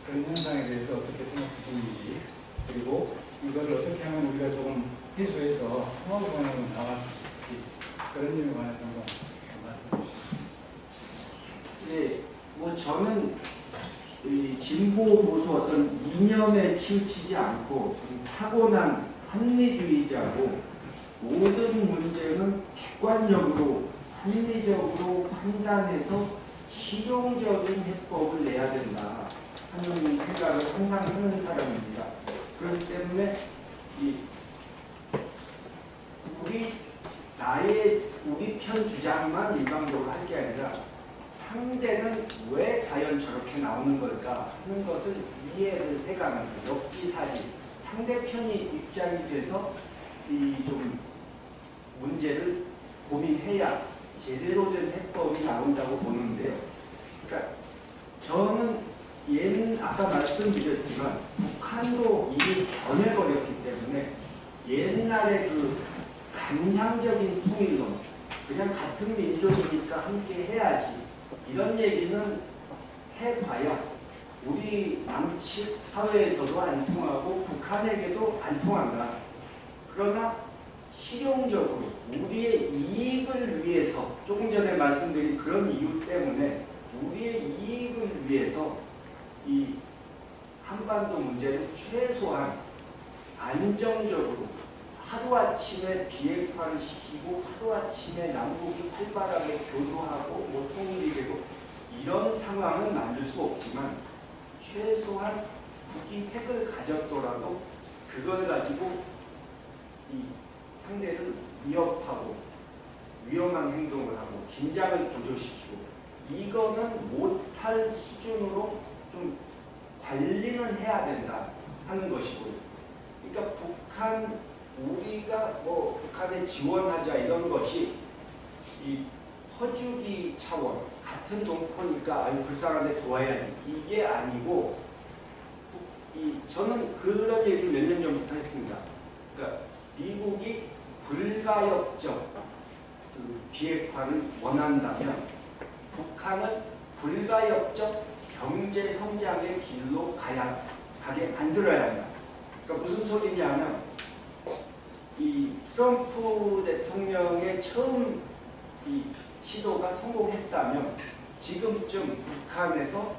그런 현상에 대해서 어떻게 생각하시는지 그리고 이거를 어떻게 하면 우리가 조금 해소해서 통합 방향으로 나갈지 그런 점에 관해서 한번 말씀해 주시겠습니다. 예, 뭐 저는 이 진보 보수 어떤 이념에 치우치지 않고 좀 타고난 합리주의자고 모든 문제는 객관적으로 합리적으로 판단해서 실용적인 해법을 내야 된다 하는 생각을 항상 하는 사람입니다. 그렇기 때문에 우리 편 주장만 일방적으로 할 게 아니라 상대는 왜 과연 저렇게 나오는 걸까 하는 것을 이해를 해가면서 역지사지 상대편이 입장이 돼서 이 좀 문제를 고민해야 제대로 된 해법이 나온다고 보는데요. 그러니까 저는 아까 말씀드렸지만 북한도 이미 변해버렸기 때문에 옛날에 그 감상적인 통일론 그냥 같은 민족이니까 함께 해야지 이런 얘기는 해봐야 우리 남측 사회에서도 안 통하고 북한에게도 안 통한다. 그러나 실용적으로 우리의 이익을 위해서 조금 전에 말씀드린 그런 이유 때문에 우리의 이익을 위해서 이 한반도 문제를 최소한 안정적으로 하루아침에 비핵화를 시키고 하루아침에 남북이 활발하게 교류하고 뭐 통일이 되고 이런 상황은 만들 수 없지만 최소한 북이 핵을 가졌더라도 그걸 가지고 이 상대를 위협하고 위험한 행동을 하고 긴장을 조절시키고 이거는 못할 수준으로 좀 관리는 해야 된다 하는 것이고요. 그러니까 우리가 뭐 북한에 지원하자 이런 것이 이 퍼주기 차원 같은 동포니까 그 사람한테 도와야지 이게 아니고 저는 그런 얘기를 몇 년 전부터 했습니다. 그러니까 미국이 불가역적 비핵화를 원한다면 북한은 불가역적 경제 성장의 길로 가게 만들어야 한다. 그러니까 무슨 소리냐면 이 트럼프 대통령의 처음 이 시도가 성공했다면 지금쯤 북한에서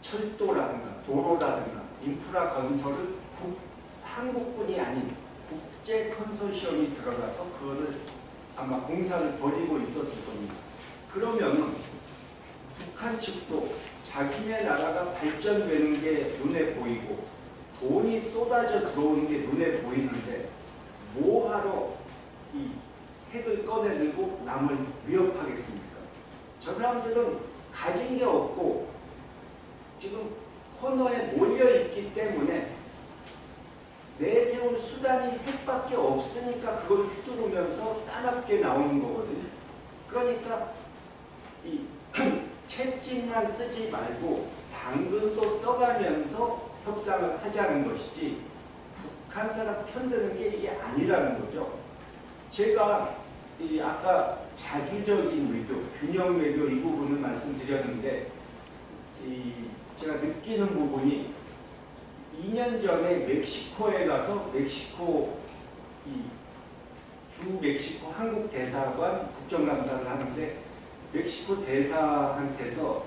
철도라든가 도로라든가 인프라 건설을 한국뿐이 아닌 국제 컨소시엄이 들어가서 그거를 아마 공사를 벌이고 있었을 겁니다. 그러면은 북한 측도 자기네 나라가 발전되는 게 눈에 보이고 돈이 쏟아져 들어오는 게 눈에 보이는데 뭐하러 이 핵을 꺼내들고 남을 위협하겠습니까? 저 사람들은 가진 게 없고 지금 코너에 몰려있기 때문에 내세울 수단이 핵밖에 없으니까 그걸 휘두르면서 싸납게 나오는 거거든요. 그러니까 이 채찍만 쓰지 말고 당근도 써가면서 협상을 하자는 것이지 북한 사람 편드는 게 이게 아니라는 거죠. 제가 아까 자주적인 외교, 균형 외교 이 부분을 말씀드렸는데 제가 느끼는 부분이 2년 전에 멕시코에 가서 멕시코 주 멕시코 한국 대사관 국정감사를 하는데 멕시코 대사한테서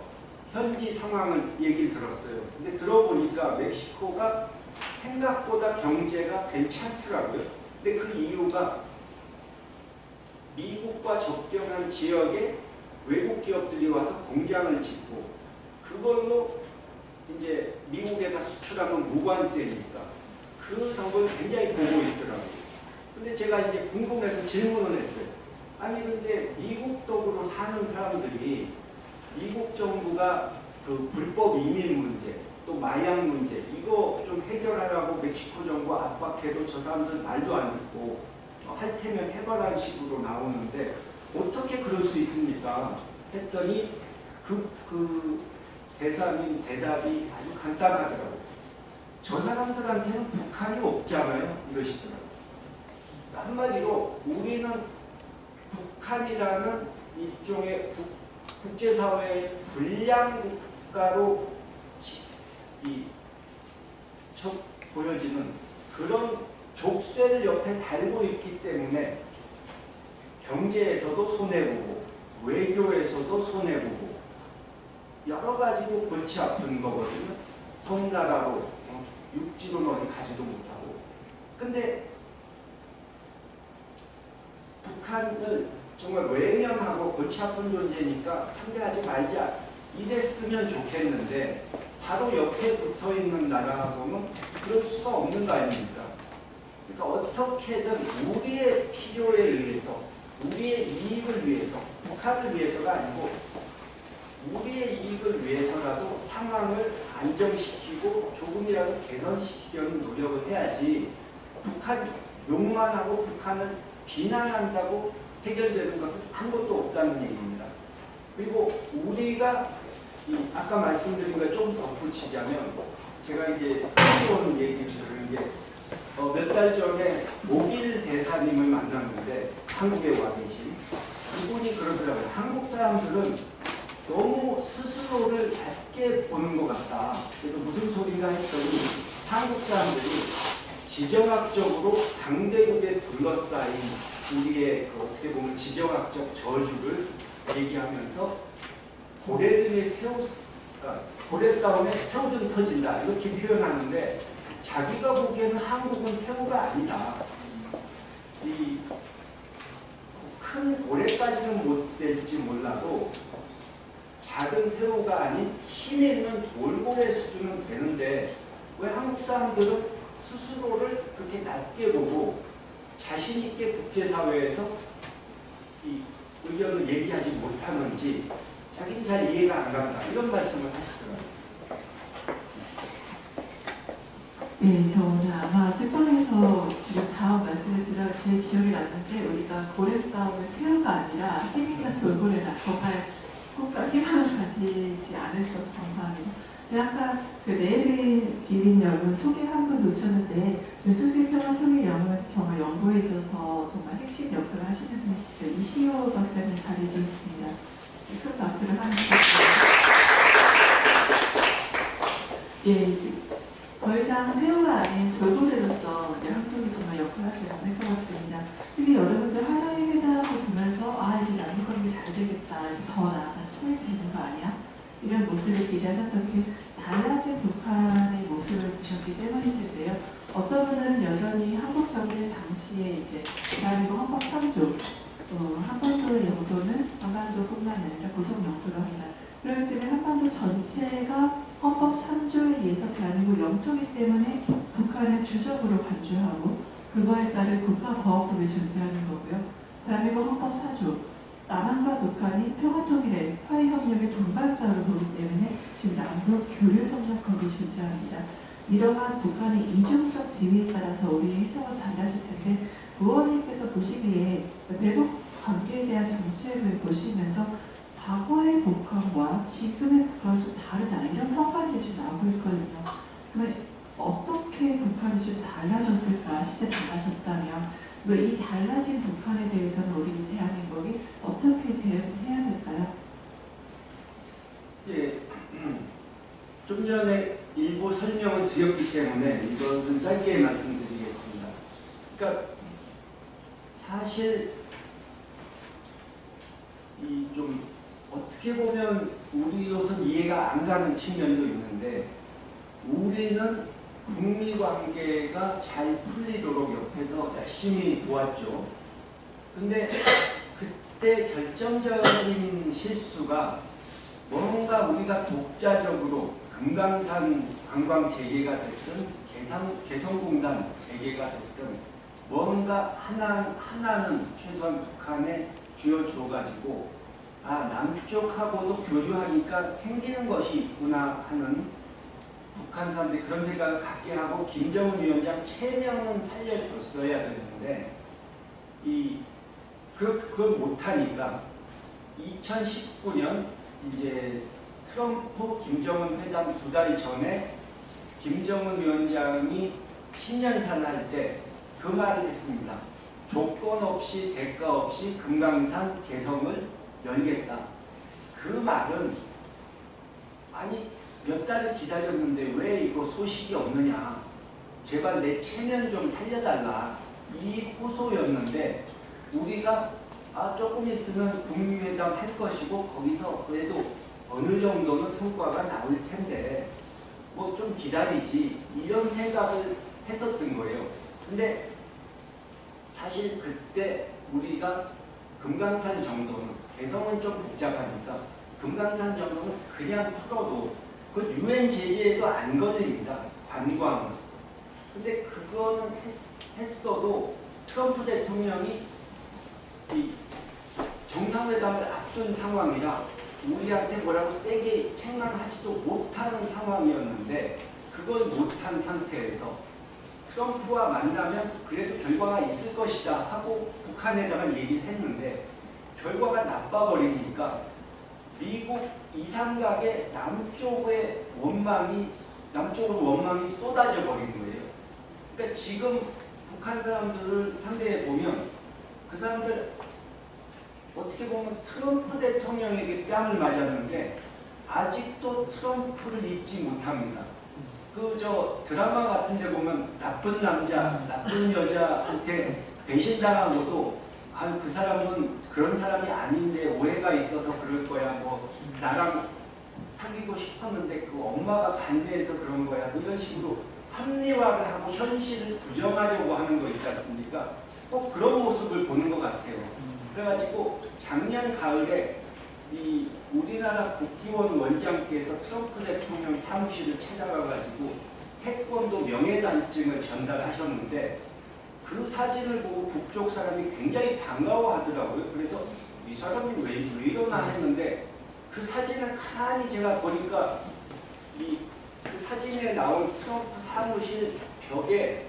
현지 상황을 얘기를 들었어요. 근데 들어보니까 멕시코가 생각보다 경제가 괜찮더라고요. 근데 그 이유가 미국과 접경한 지역에 외국 기업들이 와서 공장을 짓고 그걸로 이제 미국에다 수출하면 무관세니까 그 덕을 굉장히 보고 있더라고요. 근데 제가 이제 궁금해서 질문을 했어요. 아니 근데 미국 덕으로 사는 사람들이 미국 정부가 그 불법 이민 문제 또 마약 문제 이거 좀 해결하라고 멕시코 정부 압박해도 저 사람들 말도 안 듣고 할 테면 해봐라는 식으로 나오는데 어떻게 그럴 수 있습니까? 했더니 그 대사님 대답이 아주 간단하더라고요. 저 사람들한테는 북한이 없잖아요. 이러시더라고요. 한마디로 우리는 북한이라는 일종의 국제사회의 불량 국가로 보여지는 그런 족쇄를 옆에 달고 있기 때문에 경제에서도 손해보고 외교에서도 손해보고 여러 가지로 골치 아픈 거거든요. 섬나라로 육지로는 어디 가지도 못하고. 근데 북한을 정말 외면하고 골치 아픈 존재니까 상대하지 말자 이랬으면 좋겠는데 바로 옆에 붙어있는 나라하고는 그럴 수가 없는 거 아닙니까? 그러니까 어떻게든 우리의 필요에 의해서 우리의 이익을 위해서 북한을 위해서가 아니고 우리의 이익을 위해서라도 상황을 안정시키고 조금이라도 개선시키려는 노력을 해야지 북한 욕만 하고 북한을 비난한다고 해결되는 것은 아무것도 없다는 얘기입니다. 그리고 우리가 아까 말씀드린 걸 좀 덧붙이자면 제가 이제 새로운 얘기를 들은 게 몇 달 전에 모길 대사님을 만났는데 한국에 와 계신 그분이 그러더라고요. 한국 사람들은 너무 스스로를 낮게 보는 것 같다. 그래서 무슨 소리가 했더니 한국 사람들이 지정학적으로 강대국에 둘러싸인 우리의 어떻게 보면 지정학적 저주를 얘기하면서 고래 싸움에 새우등이 터진다 이렇게 표현하는데 자기가 보기에는 한국은 새우가 아니다. 이 큰 고래까지는 못 될지 몰라도 작은 새우가 아닌 힘 있는 돌고래 수준은 되는데 왜 한국 사람들은 스스로를 그렇게 낮게 보고 자신 있게 국제사회에서 이 의견을 얘기하지 못하는지 자기는 잘 이해가 안 간다. 이런 말씀을 하시더라고요. 네, 저 오늘 아마 특방에서 지금 다음 말씀을 들어 제 기억이 났는데 우리가 고래 싸움을 새우가 아니라 힘있는 돌고래라 정말 꼭 희망을 가지지 않을 수 없어서 감사합니다. 제가 아까 그 네일린 디빈 여러분 소개 한 번 놓쳤는데 윤수식 평화통일 연구에서 정말 연구에 있어서 정말 핵심 역할을 하시는 분이시죠. 이시호 박사님 자리해 주셨습니다. 큰 박수를 하면서 예, 더 이상 새우가 아닌 돌고래로서 한국이 정말 역할을 하지 않을 것 같습니다. 특히 여러분들 하나의 회담을 보면서 이제 남북관계 잘 되겠다, 더 나아가서 통일이 되는 거 아니야? 이런 모습을 기대하셨던 게 달라진 북한의 모습 모습을 보셨기 때문인데요. 어떤 분들은 여전히 한국 정부 당시에 이제 대한민국 헌법 3조 한반도의 영도는 한반도뿐만 아니라 구속 영도로 한다. 그렇기 때문에 한반도 전체가 헌법 3조에 의해서 대한민국 영토이기 때문에 북한을 주적으로 간주하고 그거에 따른 국가보호법이 존재하는 거고요. 대한민국 헌법 4조 남한과 북한이 평화통일의 화해협력의 동반자로 보기 때문에 지금 남북교류협력법이 존재합니다. 이러한 북한의 이중적 지위에 따라서 우리의 해석은 달라질 텐데 의원님께서 보시기에 대북 관계에 대한 정책을 보시면서 과거의 북한과 지금의 북한은 좀 다르다 이런 평가들이 지금 나오고 있거든요. 그러면 어떻게 북한이 좀 달라졌을까? 실제 달라졌다면 이 달라진 북한에 대해서는 우리 대한민국이 어떻게 대응해야 될까요? 예, 좀 전에 일부 설명을 드렸기 때문에 이것은 짧게 말씀드리겠습니다. 그러니까 사실 이 좀 어떻게 보면 우리로서는 이해가 안 가는 측면도 있는데 우리는 북미 관계가 잘 풀리도록 옆에서 열심히 도왔죠. 근데 그때 결정적인 실수가 뭔가 우리가 독자적으로 금강산 관광 재개가 됐든 개성공단 재개가 됐든 뭔가 하나는 최소한 북한에 쥐어줘가지고 남쪽하고도 교류하니까 생기는 것이 있구나 하는 북한 사람들이 그런 생각을 갖게 하고 김정은 위원장 체면은 살려줬어야 되는데 그걸 못하니까 2019년 이제 트럼프 김정은 회담 2달 전에 김정은 위원장이 신년사를 할 때 그 말을 했습니다. 조건 없이 대가 없이 금강산 개성을 열겠다. 그 말은 아니 몇 달을 기다렸는데 왜 이거 소식이 없느냐. 제발 내 체면 좀 살려달라. 이 호소였는데 우리가 조금 있으면 북미회담 할 것이고 거기서 그래도 어느 정도는 성과가 나올 텐데 뭐 좀 기다리지 이런 생각을 했었던 거예요. 근데 사실 그때 우리가 금강산 정도는 개성은 좀 복잡하니까 금강산 정도는 그냥 풀어도 그 유엔 제재에도 안 걸립니다. 관광은. 근데 그거는 했어도 트럼프 대통령이 이 정상회담을 앞둔 상황이라 우리한테 뭐라고 세게 책망하지도 못하는 상황이었는데 그걸 못한 상태에서 트럼프와 만나면 그래도 결과가 있을 것이다 하고 북한에다가 얘기를 했는데 결과가 나빠버리니까 미국 이상각의 남쪽으로 원망이 쏟아져 버린 거예요. 그러니까 지금 북한 사람들을 상대해 보면 그 사람들 어떻게 보면 트럼프 대통령에게 뺨을 맞았는데 아직도 트럼프를 잊지 못합니다. 드라마 같은 데 보면 나쁜 남자, 나쁜 여자한테 배신당하고도 그 사람은 그런 사람이 아닌데 오해가 있어서 그럴 거야. 뭐 나랑 사귀고 싶었는데 그 엄마가 반대해서 그런 거야. 이런 식으로 합리화를 하고 현실을 부정하려고 하는 거 있지 않습니까? 꼭 그런 모습을 보는 것 같아요. 그래가지고 작년 가을에 이 우리나라 국기원 원장께서 트럼프 대통령 사무실을 찾아가가지고 태권도 명예단증을 전달하셨는데 그 사진을 보고 북쪽 사람이 굉장히 반가워하더라고요. 그래서 이 사람이 왜 이러나 했는데 그 사진을 가만히 제가 보니까 그 사진에 나온 트럼프 사무실 벽에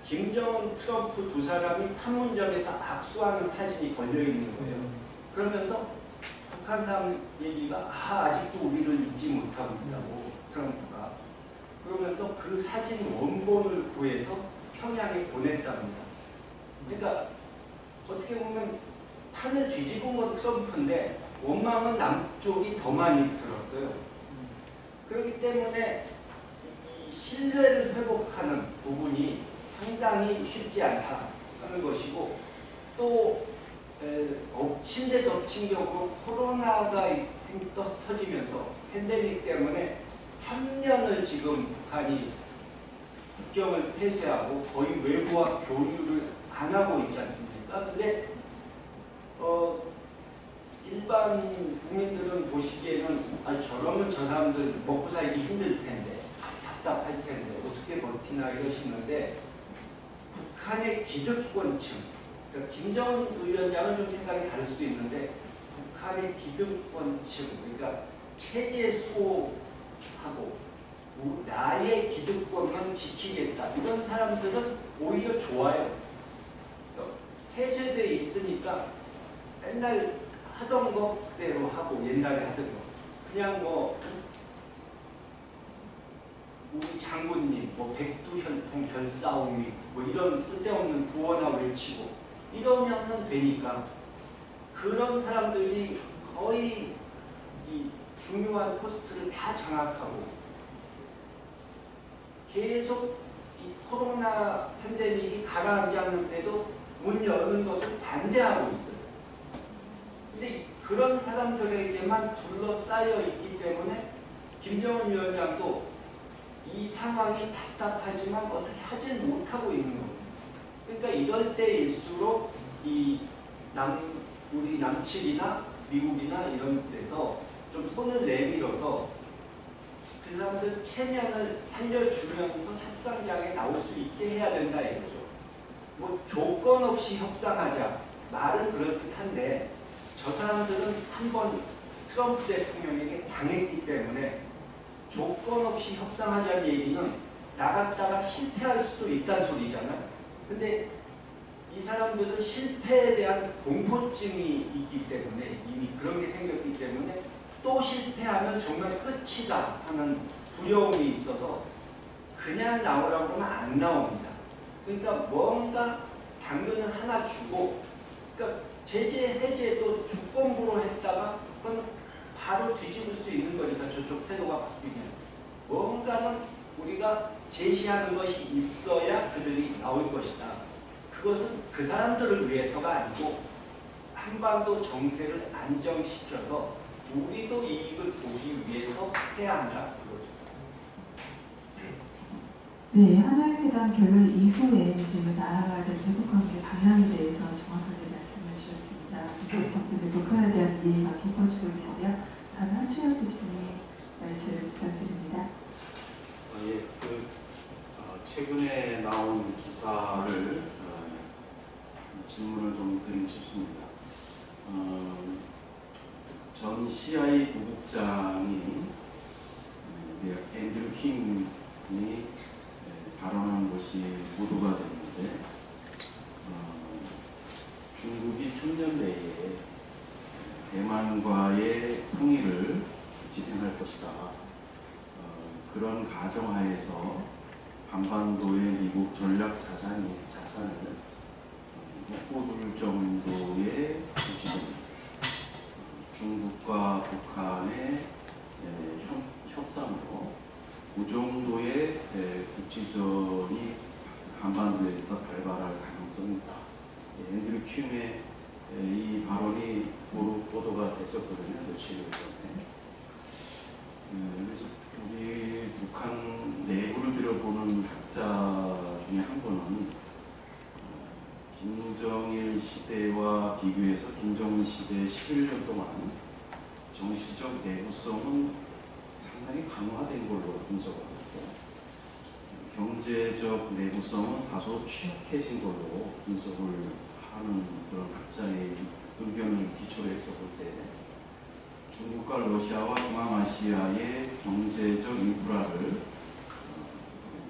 김정은 트럼프 두 사람이 판문점에서 악수하는 사진이 걸려있는 거예요. 그러면서 북한 사람 얘기가 아직도 우리를 잊지 못하고 있다고 트럼프가. 그러면서 그 사진 원본을 구해서 평양에 보냈답니다. 그러니까 어떻게 보면 판을 뒤집은 건 트럼프인데 원망은 남쪽이 더 많이 들었어요. 그렇기 때문에 이 신뢰를 회복하는 부분이 상당히 쉽지 않다 하는 것이고 또 엎친 데 덮친 격으로 코로나가 터지면서 팬데믹 때문에 3년을 지금 북한이 국경을 폐쇄하고 거의 외부와 교류를 안 하고 있지 않습니까? 근데 일반 국민들은 보시기에는 저러면 저 사람들 먹고 살기 힘들 텐데, 답답할 텐데 어떻게 버티나 이러시는데, 북한의 기득권층, 그러니까 김정은 위원장은 좀 생각이 다를 수 있는데 북한의 기득권층, 그러니까 체제 수호하고 나의 기득권만 지키겠다, 이런 사람들은 오히려 좋아요. 폐쇄되어 있으니까 맨날 하던 것대로 하고, 옛날에 하던 거 그냥 우리 장군님 백두혈통 별싸움이 이런 쓸데없는 구호나 외치고 이러면은 되니까, 그런 사람들이 거의 이 중요한 포스트를 다 장악하고 계속 이 코로나 팬데믹이 가라앉지 않는데도 문 여는 것을 반대하고 있어요. 근데 그런 사람들에게만 둘러싸여 있기 때문에 김정은 위원장도 이 상황이 답답하지만 어떻게 하질 못하고 있는 겁니다. 그러니까 이럴 때일수록 우리 남측이나 미국이나 이런 데서 좀 손을 내밀어서 그 사람들 체면을 살려주면서 협상장에 나올 수 있게 해야 된다 이거죠. 조건 없이 협상하자, 말은 그럴듯한데 저 사람들은 한번 트럼프 대통령에게 당했기 때문에 조건 없이 협상하자는 얘기는 나갔다가 실패할 수도 있다는 소리잖아요. 근데 이 사람들은 실패에 대한 공포증이 있기 때문에, 이미 그런 게 생겼기 때문에 또 실패하면 정말 끝이다 하는 두려움이 있어서 그냥 나오라고 하면 안 나옵니다. 그러니까 뭔가 당근을 하나 주고, 그러니까 제재 해제도 조건부로 했다가 그건 바로 뒤집을 수 있는 거니까, 저쪽 태도가 바뀌면 뭔가는 우리가 제시하는 것이 있어야 그들이 나올 것이다. 그것은 그 사람들을 위해서가 아니고 한반도 정세를 안정시켜서 우리도 이익을 보기 위해서 해야 한다. 네, 하나의 회담 결론 이후에 이제 나아가야 될 대북관계 방향에 대해서 정확하게 말씀해 주셨습니다. 북한에 대한 이해가 깊어지고 있는데요. 다음 한춘혁 교수님 말씀 부탁드립니다. 최근에 나온 기사를 질문을 좀 드리고 싶습니다. 전 CIA 부국장이 앤드류 킹이 발언한 것이 보도가 됐는데, 중국이 3년 내에 대만과의 통일을実현할 것이다. 그런 가정하에서 한반도의 미국 전략 자산을 묶어둘 정도의 구체적, 중국과 북한의 협상으로 그 정도의 국지전이 한반도에서 발발할 가능성이 있다. 앤드류 킹의 이 발언이 보도가 됐었거든요, 며칠 전에. 그래서 우리 북한 내부를 들여보는 학자 중에 한 분은 김정일 시대와 비교해서 김정은 시대 11년 동안 정치적 내부성은 상당히 강화된 걸로 분석하고, 경제적 내부성은 다소 취약해진 걸로 분석을 하는 그런 학자의 의견을 기초로 해서 볼 때, 중국과 러시아와 중앙아시아의 경제적 인프라를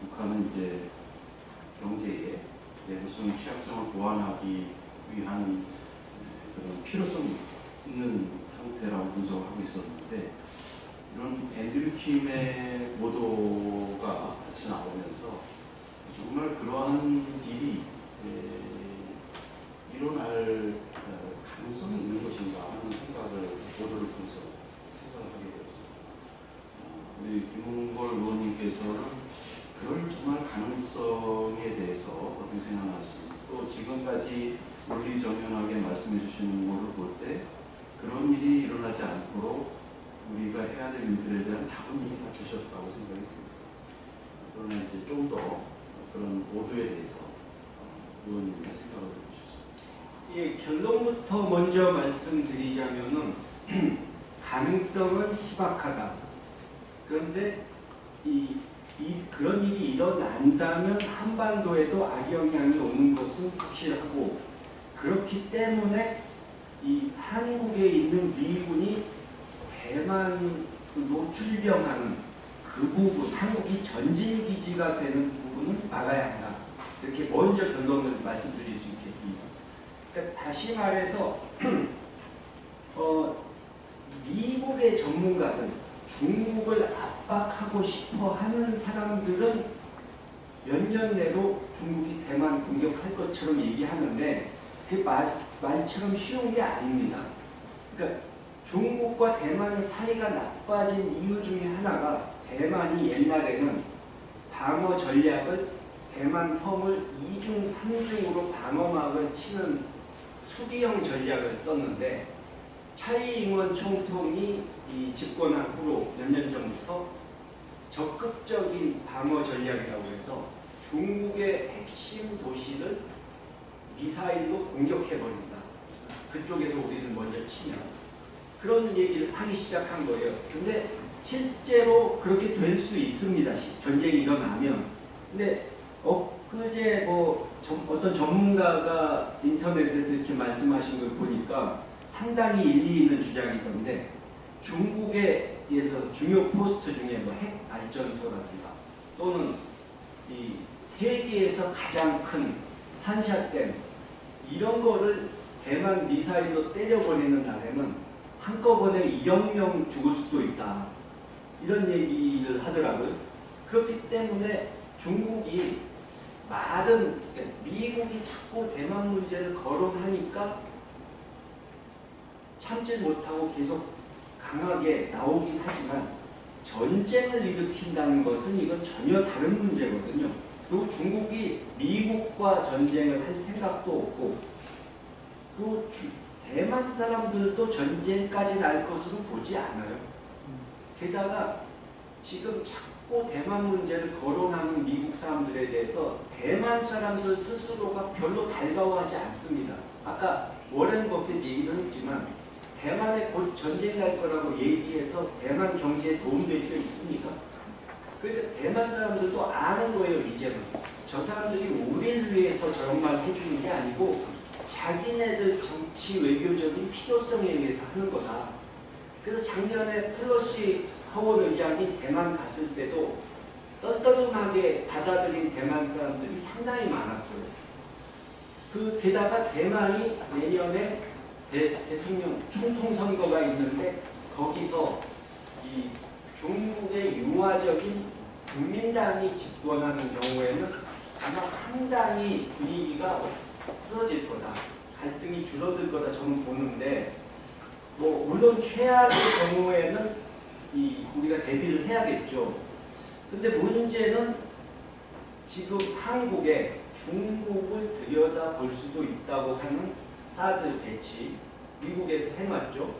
북한은 이제 경제의 내부성 취약성을 보완하기 위한 그런 필요성이 있는 상태라고 분석하고 있었는데, 이런 앤드류 킴의 보도가 같이 나오면서 정말 그러한 일이 일어날 가능성이 있는 것인가 하는 생각을 보도를 통해서 생각하게 되었습니다. 우리 김홍걸 의원님께서는 그럴 정말 가능성에 대해서 어떻게 생각하시는지, 또 지금까지 논리정연하게 말씀해 주시는 것을 볼 때 그런 일이 일어나지 않도록 우리가 해야 될 일들에 대한 답은 이미 다 주셨다고 생각이 듭니다. 그러나 이제 좀 더 그런 모두에 대해서 의원님의 생각을 해주셨습니다. 예, 결론부터 먼저 말씀드리자면은 가능성은 희박하다. 그런데 그런 일이 일어난다면 한반도에도 악영향이 오는 것은 확실하고, 그렇기 때문에 이 한국에 있는 미군이 대만으로 출병하는 그 부분, 한국이 전진기지가 되는 부분은 막아야 한다. 이렇게 먼저 결론을 말씀드릴 수 있겠습니다. 그러니까 다시 말해서 미국의 전문가들, 중국을 압박하고 싶어 하는 사람들은 몇 년 내로 중국이 대만 공격할 것처럼 얘기하는데 그게 말처럼 쉬운 게 아닙니다. 그러니까 중국과 대만의 사이가 나빠진 이유 중에 하나가, 대만이 옛날에는 방어 전략을 대만 섬을 2중, 3중으로 방어막을 치는 수비형 전략을 썼는데, 차이 잉원 총통이 집권한 후로 몇 년 전부터 적극적인 방어 전략이라고 해서 중국의 핵심 도시를 미사일로 공격해버린다. 그쪽에서 우리를 먼저 치면. 그런 얘기를 하기 시작한 거예요. 근데 실제로 그렇게 될 수 있습니다. 전쟁이 일어나면. 근데 엊그제 어떤 전문가가 인터넷에서 이렇게 말씀하신 걸 보니까 상당히 일리 있는 주장이던데, 중국의 예를 들어서 중요 포스트 중에 핵 발전소라든가 또는 이 세계에서 가장 큰 산샤댐 이런 거를 대만 미사일로 때려버리는 날에는 한꺼번에 1억 명 죽을 수도 있다. 이런 얘기를 하더라고요. 그렇기 때문에 중국이 말은, 미국이 자꾸 대만 문제를 거론하니까 참지 못하고 계속 강하게 나오긴 하지만, 전쟁을 일으킨다는 것은 이건 전혀 다른 문제거든요. 그리고 중국이 미국과 전쟁을 할 생각도 없고, 그리고 대만 사람들도 전쟁까지 날 것으로 보지 않아요. 게다가 지금 자꾸 대만 문제를 거론하는 미국 사람들에 대해서 대만 사람들 스스로가 별로 달가워하지 않습니다. 아까 워렌 버핏 얘기도 했지만 대만에 곧 전쟁 날 거라고 얘기해서 대만 경제에 도움될 게 있습니까? 그러니까 대만 사람들도 아는 거예요. 이제는 저 사람들이 우리를 위해서 저런 말 해주는 게 아니고 자기네들 정치 외교적인 필요성에 의해서 하는 거다. 그래서 작년에 플러시 하원 의장이 대만 갔을 때도 떨떠름하게 받아들인 대만 사람들이 상당히 많았어요. 게다가 대만이 내년에 대통령 총통 선거가 있는데, 거기서 이 중국의 유화적인 국민당이 집권하는 경우에는 아마 상당히 분위기가 풀어질 거다. 갈등이 줄어들 거다 저는 보는데, 물론 최악의 경우에는 우리가 대비를 해야겠죠. 근데 문제는 지금 한국에 중국을 들여다볼 수도 있다고 하는 사드 배치, 미국에서 해놨죠.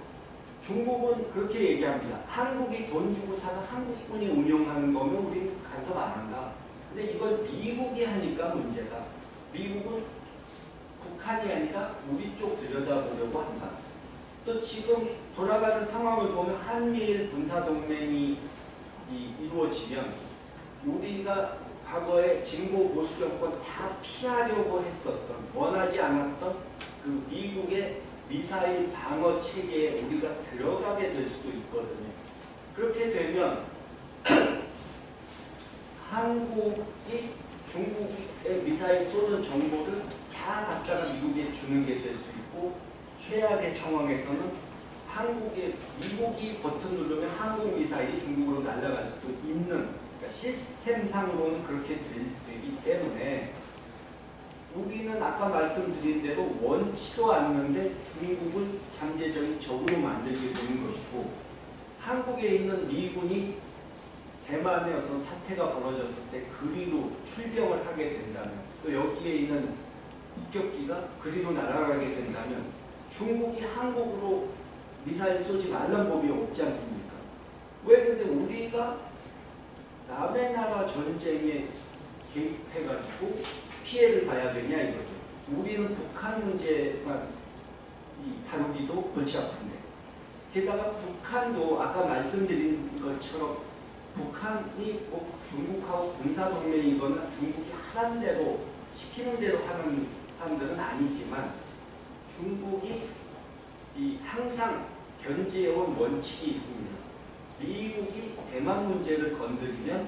중국은 그렇게 얘기합니다. 한국이 돈 주고 사서 한국군이 운영하는 거면 우리는 간섭 안 한다. 근데 이건 미국이 하니까 문제다. 미국은 북한이 아니라 우리 쪽 들여다보려고 한다. 또 지금 돌아가는 상황을 보면 한미일 군사동맹이 이루어지면 우리가 과거에 진보 보수 정권 다 피하려고 했었던, 원하지 않았던 그 미국의 미사일 방어 체계에 우리가 들어가게 될 수도 있거든요. 그렇게 되면 한국이 중국의 미사일 쏘는 정보를 다 갖다가 미국에 주는 게 될 수 있고, 최악의 상황에서는 미국이 버튼 누르면 한국 미사일이 중국으로 날아갈 수도 있는, 그러니까 시스템상으로는 그렇게 되기 때문에 우리는 아까 말씀드린 대로 원치도 않는데 중국을 잠재적인 적으로 만들게 되는 것이고, 한국에 있는 미군이 대만의 어떤 사태가 벌어졌을 때 그리로 출병을 하게 된다면, 또 여기에 있는 폭격기가 그리로 날아가게 된다면 중국이 한국으로 미사일 쏘지 말란 법이 없지 않습니까? 왜 근데 우리가 남의 나라 전쟁에 개입해가지고 피해를 봐야 되냐 이거죠. 우리는 북한 문제만 다루기도 골치 아픈데, 게다가 북한도 아까 말씀드린 것처럼 북한이 꼭 중국하고 군사동맹이거나 중국이 하는 대로 시키는 대로 하는 사람들은 아니지만, 중국이 항상 견지해온 원칙이 있습니다. 미국이 대만 문제를 건드리면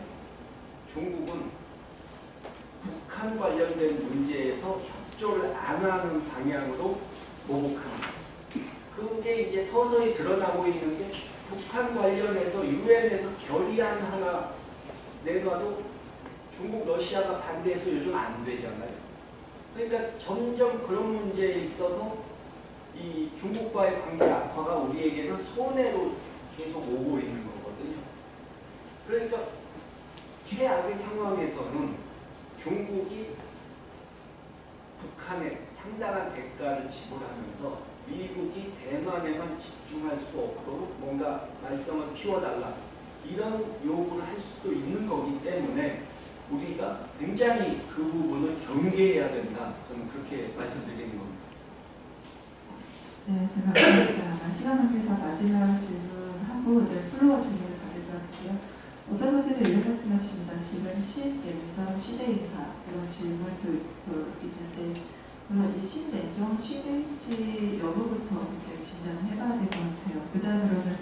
중국은 북한 관련된 문제에서 협조를 안 하는 방향으로 보복합니다. 그게 이제 서서히 드러나고 있는 게, 북한 관련해서 유엔에서 결의안 하나 내놔도 중국, 러시아가 반대해서 요즘 안 되잖아요. 그러니까 점점 그런 문제에 있어서 이 중국과의 관계 악화가 우리에게는 손해로 계속 오고 있는 거거든요. 그러니까 최악의 상황에서는 중국이 북한에 상당한 대가를 지불하면서 미국이 대만에만 집중할 수 없도록 뭔가 말썽을 피워달라, 이런 요구를 할 수도 있는 거기 때문에 우리가 굉장히 그 부분을 경계해야 된다. 저는 그렇게 말씀드리는 겁니다. 네, 감사합니다. 시간 관계상 마지막 질문 한 부분을 플로어 질문을 받을 것 같은데요. 어떤 분들이 이런 말씀하십니다. 지금 신냉전 시대인가, 이런 질문도 있는데, 물론 이 신냉전 시대인지 여부부터 이제 진단을 해봐야 될 것 같아요. 그 다음으로는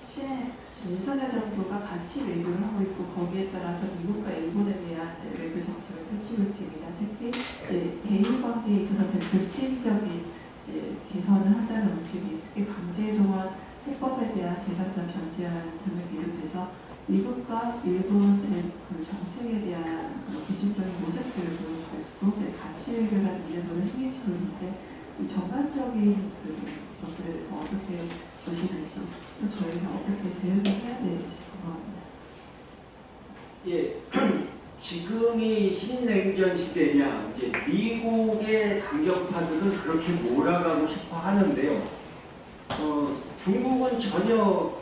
지금 윤석열 정부가 같이 외교를 하고 있고, 거기에 따라서 미국과 일본에 대한 외교 정책을 펼치고 있습니다. 특히 이제 대일 관계에 있어서 급진적인 개선을 한다는 움직임, 특히 강제동원 해법에 대한 제3자 변제안 등을 비롯해서 미국과 일본의 그 정책에 대한 기준적인 모습들을 보여주고 있고, 가치 외교라는 이름으로 행해지고 있는데, 이 전반적인 것들에 대해서 어떻게 보시는지, 또 저희가 어떻게 대응을 해야 될지 궁금합니다. 예, 지금이 신냉전 시대냐, 이제 미국의 강경파들은 그렇게 몰아가고 싶어 하는데요. 중국은 전혀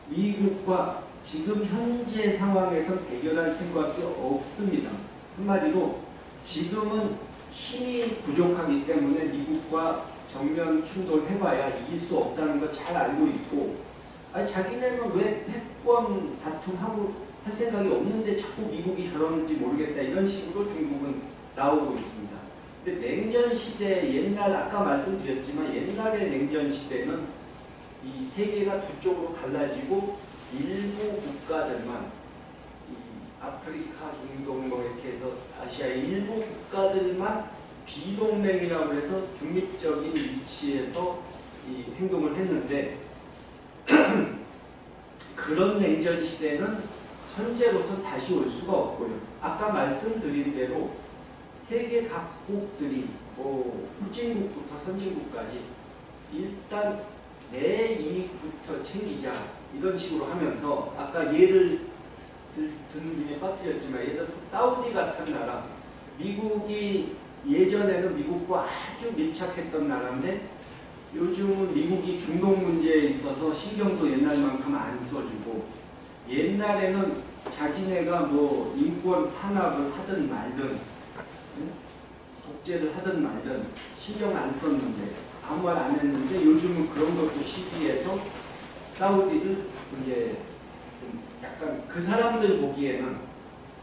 미국과 지금 현재 상황에서 대결할 생각이 없습니다. 한마디로 지금은 힘이 부족하기 때문에 미국과 정면 충돌해봐야 이길 수 없다는 걸 잘 알고 있고, 자기네는 왜 패권 다툼하고 할 생각이 없는데 자꾸 미국이 저러는지 모르겠다, 이런 식으로 중국은 나오고 있습니다. 근데 냉전 시대, 옛날 아까 말씀드렸지만 옛날의 냉전 시대는 이 세계가 두 쪽으로 갈라지고 일부 국가들만, 이 아프리카, 중동 뭐 이렇게 해서 아시아의 일부 국가들만 비동맹이라고 해서 중립적인 위치에서 이 행동을 했는데, 그런 냉전 시대는 현재로서 다시 올 수가 없고요. 아까 말씀드린 대로 세계 각국들이 후진국부터 선진국까지 일단 내 이익부터 챙기자, 이런 식으로 하면서, 아까 예를 드는 중에 빠뜨렸지만, 예를 들어서 사우디 같은 나라, 미국이 예전에는 미국과 아주 밀착했던 나라인데 요즘은 미국이 중동 문제에 있어서 신경도 옛날만큼 안 써주고, 옛날에는 자기네가 뭐 인권 탄압을 하든 말든 독재를 하든 말든 신경 안 썼는데, 아무 말 안 했는데, 요즘은 그런 것도 시기해서 사우디를 이제 좀 약간 그 사람들 보기에는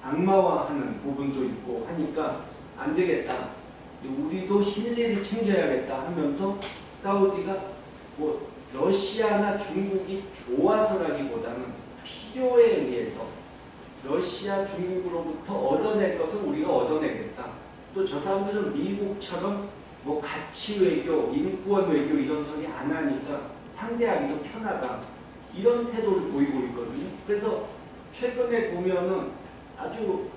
악마화하는 부분도 있고 하니까 안 되겠다, 우리도 신뢰를 챙겨야겠다 하면서 사우디가 뭐 러시아나 중국이 좋아서라기보다는 필요에 의해서 러시아, 중국으로부터 얻어낼 것을 우리가 얻어내겠다. 또 저 사람들은 미국처럼 뭐 가치 외교, 인권 외교 이런 소리 안 하니까 상대하기도 편하다, 이런 태도를 보이고 있거든요. 그래서 최근에 보면은 아주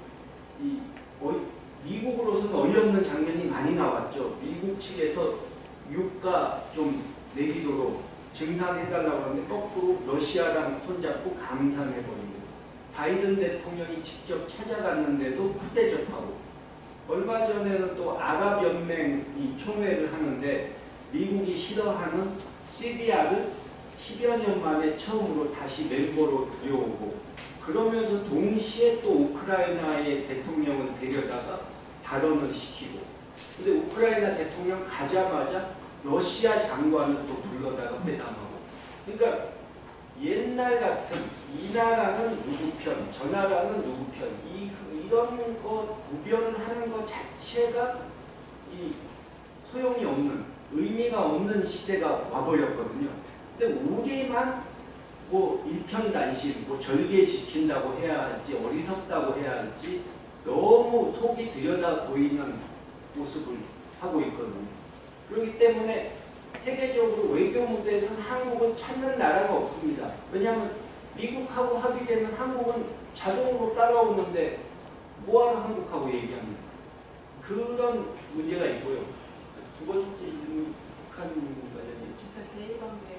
미국으로서는 어이없는 장면이 많이 나왔죠. 미국 측에서 유가 좀 내리도록 증상해달라고 하는데 거꾸로 러시아랑 손잡고 감상해버리고, 바이든 대통령이 직접 찾아갔는데도 후대접하고, 얼마 전에는 또 아랍연맹이 총회를 하는데 미국이 싫어하는 시리아를 10여 년 만에 처음으로 다시 멤버로 들여오고 그러면서 동시에 또 우크라이나의 대통령을 데려다가 발언을 시키고 근데 우크라이나 대통령 가자마자 러시아 장관을 또 불러다가 회담하고 그러니까 옛날 같은 이 나라는 누구 편, 저 나라는 누구 편 이런 거 구별을 하는 것 자체가 이 소용이 없는 의미가 없는 시대가 와버렸거든요. 근데 우리만 뭐 일편단심, 뭐 절개 지킨다고 해야 할지 어리석다고 해야 할지 너무 속이 들여다 보이는 모습을 하고 있거든요. 그렇기 때문에 세계적으로 외교 무대에서는 한국을 찾는 나라가 없습니다. 왜냐하면 미국하고 하게 되면 한국은 자동으로 따라오는데 뭐하러 한국하고 얘기합니까? 그런 문제가 있고요. 두 번째 질문이 북한 관련이었죠.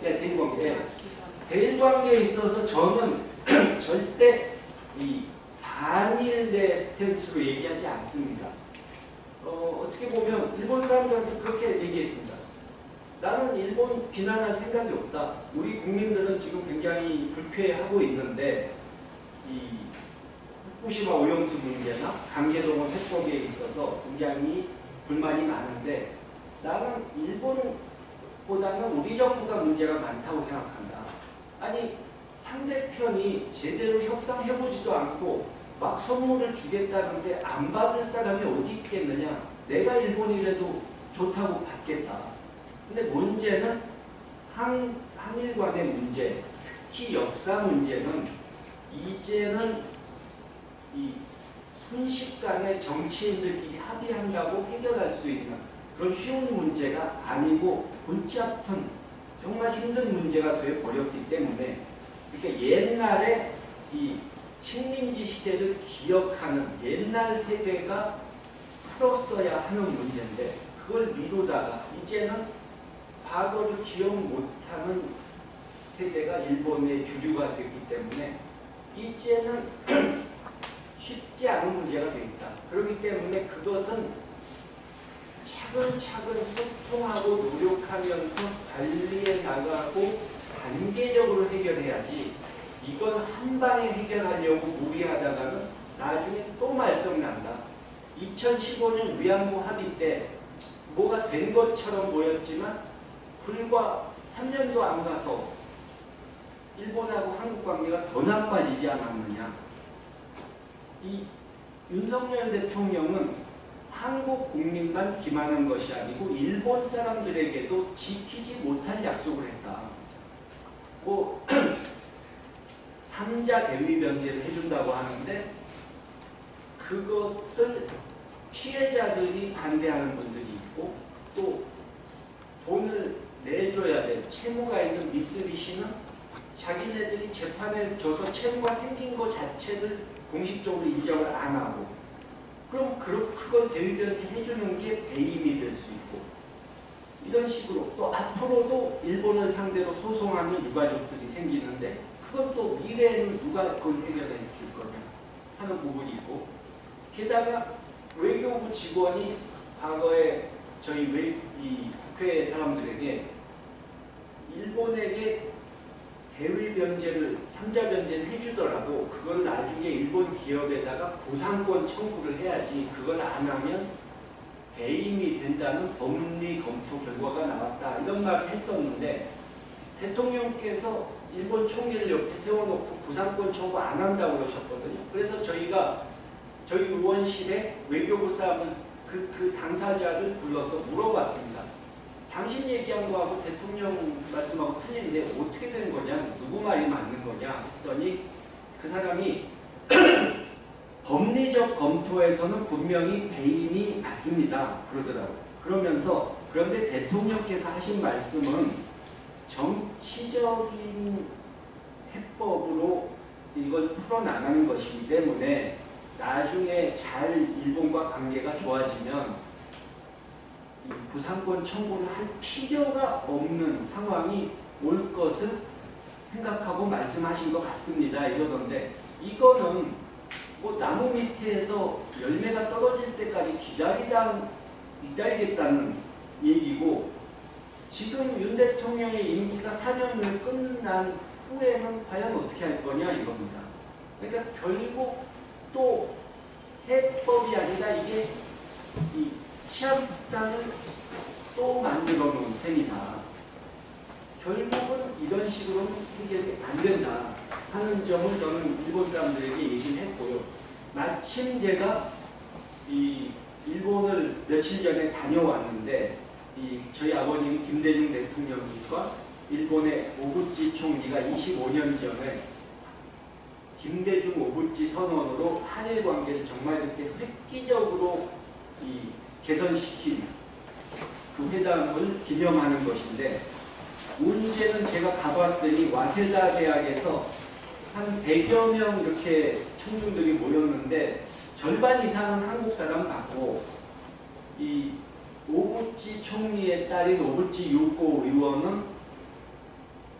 네, 대일관계. 대일관계에 있어서 저는 절대 이 반일의 스탠스로 얘기하지 않습니다. 어떻게 보면 일본 사람들한테 그렇게 얘기했습니다. 나는 일본 비난할 생각이 없다. 우리 국민들은 지금 굉장히 불쾌해하고 있는데 이 후쿠시마 오염수 문제나 강제동원 해법에 있어서 굉장히 불만이 많은데 나는 일본보다는 우리 정부가 문제가 많다고 생각한다. 아니 상대편이 제대로 협상해보지도 않고 막 선물을 주겠다는데 안 받을 사람이 어디 있겠느냐. 내가 일본이라도 좋다고 받겠다. 근데 문제는 한일 간의 문제, 특히 역사 문제는 이제는 이 순식간에 정치인들끼리 합의한다고 해결할 수 있는 그런 쉬운 문제가 아니고 골치 아픈 정말 힘든 문제가 되어버렸기 때문에 그러니까 옛날에 이 식민지 시대를 기억하는 옛날 세대가 풀었어야 하는 문제인데 그걸 미루다가 이제는 과거를 기억 못하는 세대가 일본의 주류가 됐기 때문에 이제는 쉽지 않은 문제가 되겠다. 그렇기 때문에 그것은 차근차근 소통하고 노력하면서 관리해 나가고 단계적으로 해결해야지 이건 한 방에 해결하려고 무리하다가는 나중에 또 말썽난다. 2015년 위안부 합의 때 뭐가 된 것처럼 보였지만 불과 3년도 안 가서 일본하고 한국 관계가 더 나빠지지 않았느냐. 이 윤석열 대통령은 한국 국민만 기만한 것이 아니고 일본 사람들에게도 지키지 못할 약속을 했다. 뭐 3자 대위 변제를 해준다고 하는데 그것을 피해자들이 반대하는 분들이 있고 또 돈을 내줘야 될 채무가 있는 미쓰비시는 자기네들이 재판에 져서 채무가 생긴 것 자체를 공식적으로 인정을 안 하고 그럼 그걸 대위변제 해주는 게 배임이 될 수 있고 이런 식으로 또 앞으로도 일본을 상대로 소송하는 유가족들이 생기는데 그건 또 미래에는 누가 그걸 해결해 줄 거냐 하는 부분이 있고 게다가 외교부 직원이 과거에 저희 이 국회 사람들에게 일본에게 대위 변제를 3자 변제를 해주더라도 그걸 나중에 일본 기업에다가 구상권 청구를 해야지 그걸 안 하면 배임이 된다는 법리 검토 결과가 나왔다 이런 말을 했었는데 대통령께서 일본 총리를 옆에 세워놓고 구상권 청구 안 한다고 그러셨거든요. 그래서 저희 의원실에 외교부 사람은 그 당사자를 불러서 물어봤습니다. 당신 얘기한 거하고 대통령 말씀하고 틀린데 어떻게 된 거냐? 누구 말이 맞는 거냐? 했더니 그 사람이 법리적 검토에서는 분명히 배임이 맞습니다. 그러더라고요. 그러면서 그런데 대통령께서 하신 말씀은 정치적인 해법으로 이걸 풀어나가는 것이기 때문에 나중에 잘 일본과 관계가 좋아지면 이 구상권 청구를 할 필요가 없는 상황이 올 것을 생각하고 말씀하신 것 같습니다. 이러던데 이거는 뭐 나무 밑에서 열매가 떨어질 때까지 기다리겠다는 얘기고 지금 윤 대통령의 임기가 4년을 끝난 후에는 과연 어떻게 할 거냐 이겁니다. 그러니까 결국 또 해법이 아니라 이게 이 시한폭탄을 또 만들어 놓은 셈이다. 결국은 이런 식으로는 해결이 안 된다 하는 점을 저는 일본 사람들에게 얘기를 했고요. 마침 제가 이 일본을 며칠 전에 다녀왔는데 저희 아버님 김대중 대통령과 일본의 오부치 총리가 25년 전에 김대중 오부치 선언으로 한일 관계를 정말 그때 획기적으로 개선시킨 그 회담을 기념하는 것인데, 문제는 제가 가봤더니 와세다 대학에서 한 100여 명 이렇게 청중들이 모였는데 절반 이상은 한국 사람 같고, 이 오부치 총리의 딸인 오부치 유코 의원은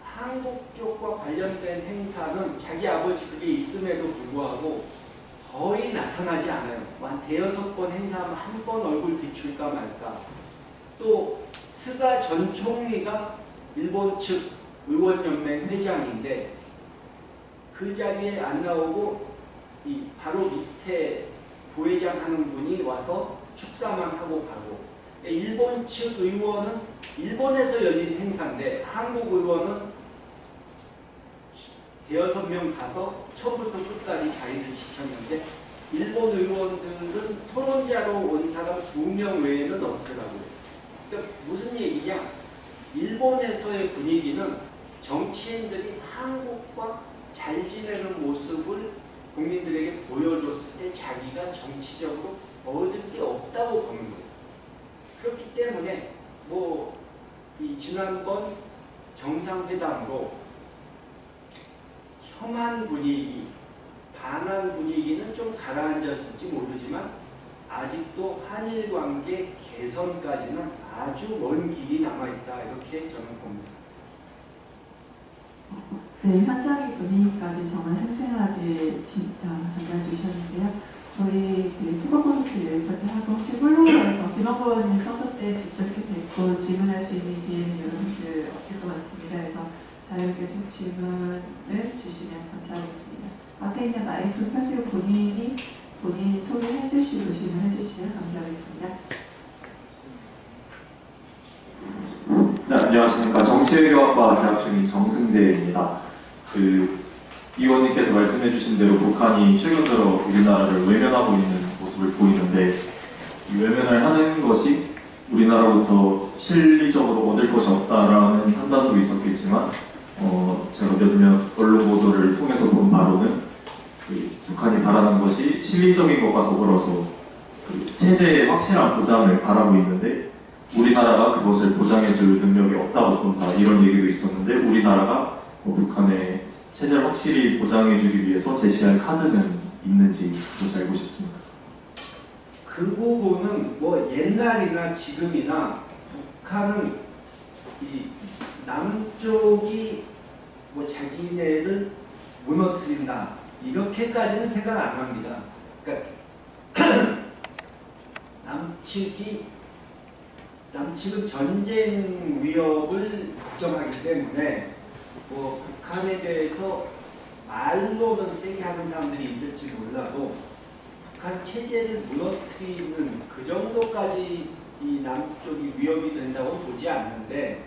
한국 쪽과 관련된 행사는 자기 아버지 그게 있음에도 불구하고 거의 나타나지 않아요. 한 대여섯 번 행사하면 한 번 얼굴 비출까 말까. 또 스가 전 총리가 일본 측 의원연맹 회장인데 그 자리에 안 나오고 이 바로 밑에 부회장 하는 분이 와서 축사만 하고 가고, 일본 측 의원은 일본에서 열린 행사인데 한국 의원은 대여섯 명 가서 처음부터 끝까지 자리를 지켰는데, 일본 의원들은 토론자로 온 사람 2명 외에는 없더라고요. 그러니까 무슨 얘기냐? 일본에서의 분위기는 정치인들이 한국과 잘 지내는 모습을 국민들에게 보여줬을 때 자기가 정치적으로 얻을 게 없다고 보는 거예요. 그렇기 때문에 이 지난번 정상회담으로 혐한 분위기, 반한 분위기는 좀 가라앉았을지 모르지만 아직도 한일 관계 개선까지는 아주 먼 길이 남아있다, 이렇게 저는 봅니다. 네, 현장의 분위기까지 정말 생생하게 전달 주셨는데요. 저희 투거 콘서트 여기까지 하고 혹시 홀로그램에서 김원권 떡석 때 직접 뵙고 질문할 수 있는 기회는 여러분들 없을 것 같습니다. 그래서 자유롭게 좀 질문을 주시면 감사하겠습니다. 앞에 있는 마이크 켜시고 본인 소개해 주시고 질문해 주시면 감사하겠습니다. 네, 안녕하십니까. 정치외교학과 재학 중인 정승재입니다. 이 의원님께서 말씀해 주신 대로 북한이 최근 들어 우리나라를 외면하고 있는 모습을 보이는데, 이 외면을 하는 것이 우리나라로부터 실리적으로 얻을 것이 없다라는 판단도 있었겠지만, 제가 몇몇 언론 보도를 통해서 본 바로는 북한이 바라는 것이 실리적인 것과 더불어서 체제의 확실한 보장을 바라고 있는데, 우리나라가 그것을 보장해줄 능력이 없다고 본다, 이런 얘기도 있었는데, 우리나라가 북한의 체제를 확실히 보장해주기 위해서 제시할 카드는 있는지 그것을 알고 싶습니다. 그 부분은 옛날이나 지금이나 북한은 이 남쪽이 자기네를 무너뜨린다, 이렇게까지는 생각 안 합니다. 그러니까 남측은 전쟁 위협을 걱정하기 때문에 북한에 대해서 말로는 세게 하는 사람들이 있을지 몰라도 북한 체제를 무너뜨리는 그 정도까지 이 남쪽이 위협이 된다고 보지 않는데,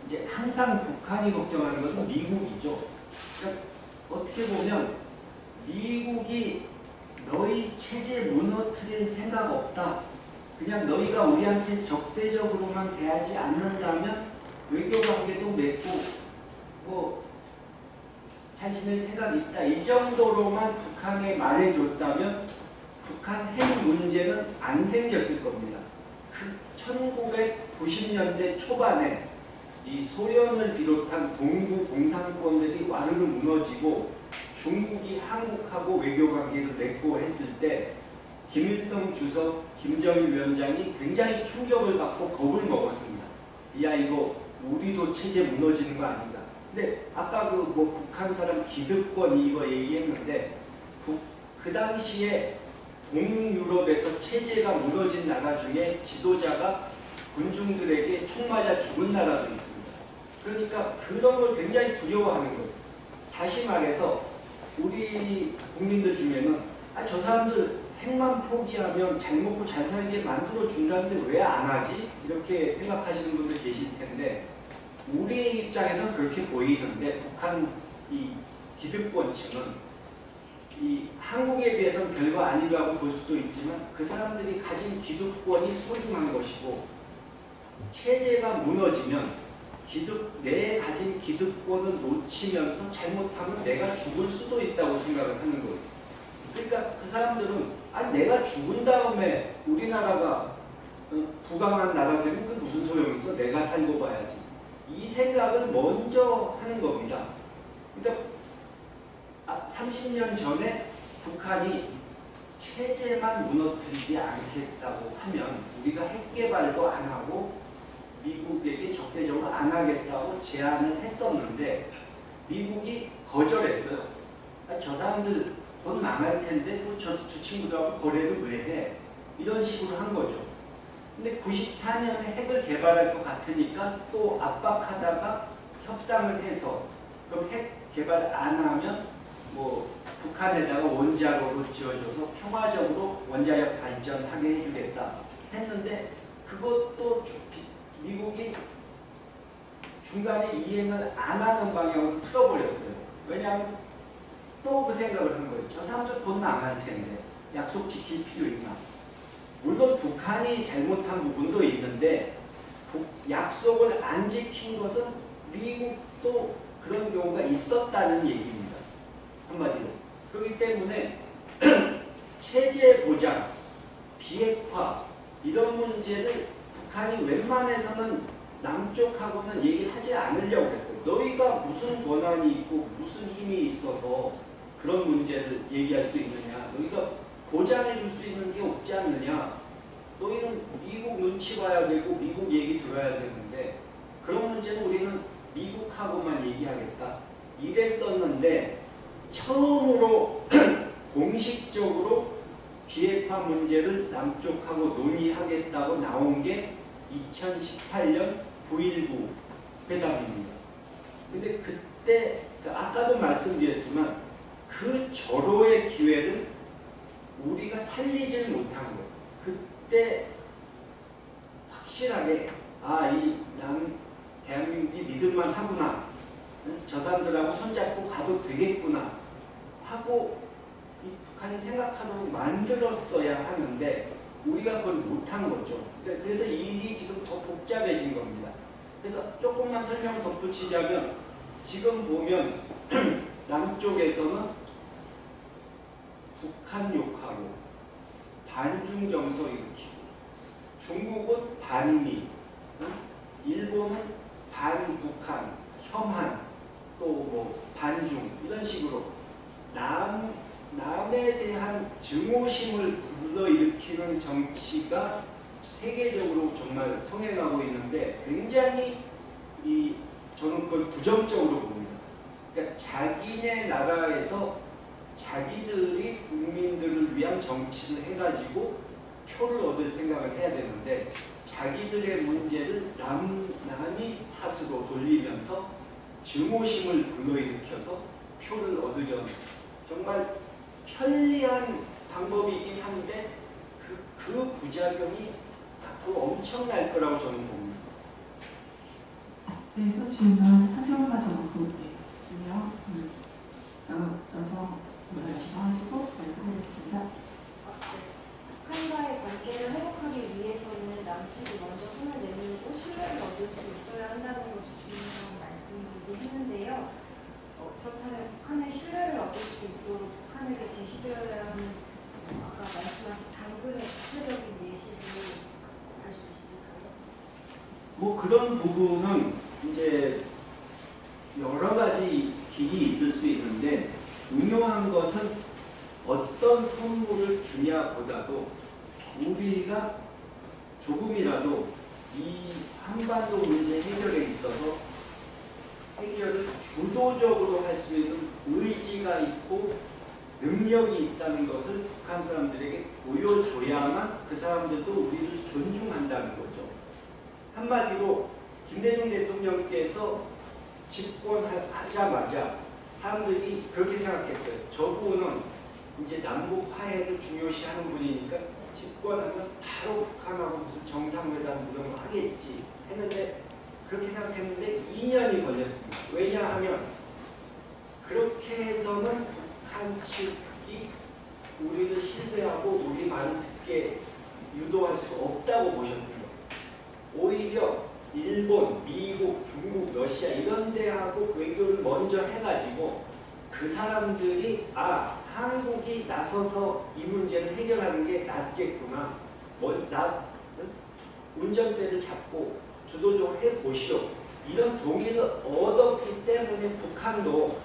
이제 항상 북한이 걱정하는 것은 미국이죠. 그러니까 어떻게 보면 미국이 너희 체제 무너뜨릴 생각 없다, 그냥 너희가 우리한테 적대적으로만 대하지 않는다면 외교관계도 맺고 잘 지낼 생각이 있다, 이 정도로만 북한에 말해줬다면 북한 핵 문제는 안 생겼을 겁니다. 1990년대 초반에 이 소련을 비롯한 동구 공산권들이 와르르 무너지고 중국이 한국하고 외교관계를 맺고 했을 때 김일성 주석, 김정일 위원장이 굉장히 충격을 받고 겁을 먹었습니다. 야, 이거 우리도 체제 무너지는 거 아닌가. 근데 아까 북한 사람 기득권 이거 얘기했는데, 그 당시에 동유럽에서 체제가 무너진 나라 중에 지도자가 군중들에게 총 맞아 죽은 나라도 있습니다. 그러니까 그런 걸 굉장히 두려워하는 거예요. 다시 말해서 우리 국민들 중에는 저 사람들 핵만 포기하면 잘 먹고 잘 살게 만들어 준다는데 왜 안 하지? 이렇게 생각하시는 분들 계실 텐데 우리 입장에서는 그렇게 보이는데 북한 이 기득권층은 이 한국에 비해서는 별거 아니라고 볼 수도 있지만 그 사람들이 가진 기득권이 소중한 것이고 체제가 무너지면 내 가진 기득권을 놓치면서 잘못하면 내가 죽을 수도 있다고 생각을 하는 거예요. 그러니까 그 사람들은 내가 죽은 다음에 우리나라가 부강한 나라 되면 그 무슨 소용이 있어? 내가 살고 봐야지. 이 생각을 먼저 하는 겁니다. 그러니까 30년 전에 북한이 체제만 무너뜨리지 않겠다고 하면 우리가 핵 개발도 안 하고 미국에게 적대적으로 안 하겠다고 제안을 했었는데 미국이 거절했어요. 저 사람들 돈 망할 텐데 저 친구들하고 거래를 왜 해? 이런 식으로 한 거죠. 근데 94년에 핵을 개발할 것 같으니까 또 압박하다가 협상을 해서 그럼 핵 개발 안 하면 북한에다가 원자로를 지어줘서 평화적으로 원자력 발전하게 해주겠다 했는데 그것도 미국이 중간에 이행을 안 하는 방향으로 틀어버렸어요. 왜냐하면 또 그 생각을 한 거예요. 저 사람들 곧 망할 텐데 약속 지킬 필요 있나? 물론 북한이 잘못한 부분도 있는데 약속을 안 지킨 것은 미국도 그런 경우가 있었다는 얘기입니다. 한마디로. 그렇기 때문에 체제 보장, 비핵화 이런 문제를 북한이 웬만해서는 남쪽하고는 얘기하지 않으려고 했어요. 너희가 무슨 권한이 있고 무슨 힘이 있어서 그런 문제를 얘기할 수 있느냐. 너희가 보장해 줄 수 있는 게 없지 않느냐. 너희는 미국 눈치 봐야 되고 미국 얘기 들어야 되는데 그런 문제는 우리는 미국하고만 얘기하겠다. 이랬었는데 처음으로 공식적으로 비핵화 문제를 남쪽하고 논의하겠다고 나온 게 2018년 9.19 회담입니다. 근데 그때 아까도 말씀드렸지만 그 절호의 기회를 우리가 살리질 못한 거예요. 그때 확실하게 대한민국이 믿을만 하구나. 저 사람들하고 손잡고 가도 되겠구나 하고 이 북한이 생각하도록 만들었어야 하는데 우리가 그걸 못한 거죠. 그래서 이 일이 지금 더 복잡해진 겁니다. 그래서 조금만 설명을 덧붙이자면 지금 보면 남쪽에서는 북한 욕하고 반중 정서 일으키고 중국은 반미, 일본은 반북한, 혐한, 또 반중 이런 식으로 남에 대한 증오심을 불러일으키는 정치가 세계적으로 정말 성행하고 있는데 굉장히 저는 그걸 부정적으로 봅니다. 그러니까 자기네 나라에서 자기들이 국민들을 위한 정치를 해가지고 표를 얻을 생각을 해야 되는데 자기들의 문제를 남이 탓으로 돌리면서 증오심을 불러일으켜서 표를 얻으려는 정말 편리한 방법이긴 한데 그 부작용이 앞으로 엄청날 거라고 저는 봅니다. 네, 또 질문 한 줄만 더 놓고 있군요. 떠서 말씀하시고 하겠습니다. 북한과의 관계를 회복하기 위해서는 남측이 먼저 손을 내밀고 신뢰를 얻을 수 있어야 한다는 것이 중요한 말씀이기도 했는데요. 그렇다면 북한의 신뢰를 얻을 수 있도록 북한에게 제시되어야 하는 아까 말씀하신 당근의 구체적인 예시를 알 수 있을까요? 그런 부분은 이제 여러 가지 길이 있을 수 있는데 중요한 것은 어떤 선물을 주냐보다도 우리가 조금이라도 이 한반도 문제 해결에 있어서 해결을 주도적으로 할 수 있는 의지가 있고 능력이 있다는 것을 북한 사람들에게 보여줘야만 그 사람들도 우리를 존중한다는 거죠. 대통령께서 집권하자마자 사람들이 그렇게 생각했어요. 저분은 이제 남북 화해를 중요시하는 분이니까 집권하면 바로 북한하고 무슨 정상회담 이런 거 하겠지 했는데 그렇게 생각했는데 2년이 걸렸습니다. 왜냐하면 그렇게 해서는 북한 측이 우리를 신뢰하고 우리 말을 듣게 유도할 수 없다고 보셨습니다. 오히려 일본, 미국, 중국, 러시아 이런 데하고 외교를 먼저 해가지고 그 사람들이 한국이 나서서 이 문제를 해결하는 게 낫겠구나. 운전대를 잡고 주도적으로 해보시오. 이런 동의를 얻었기 때문에 북한도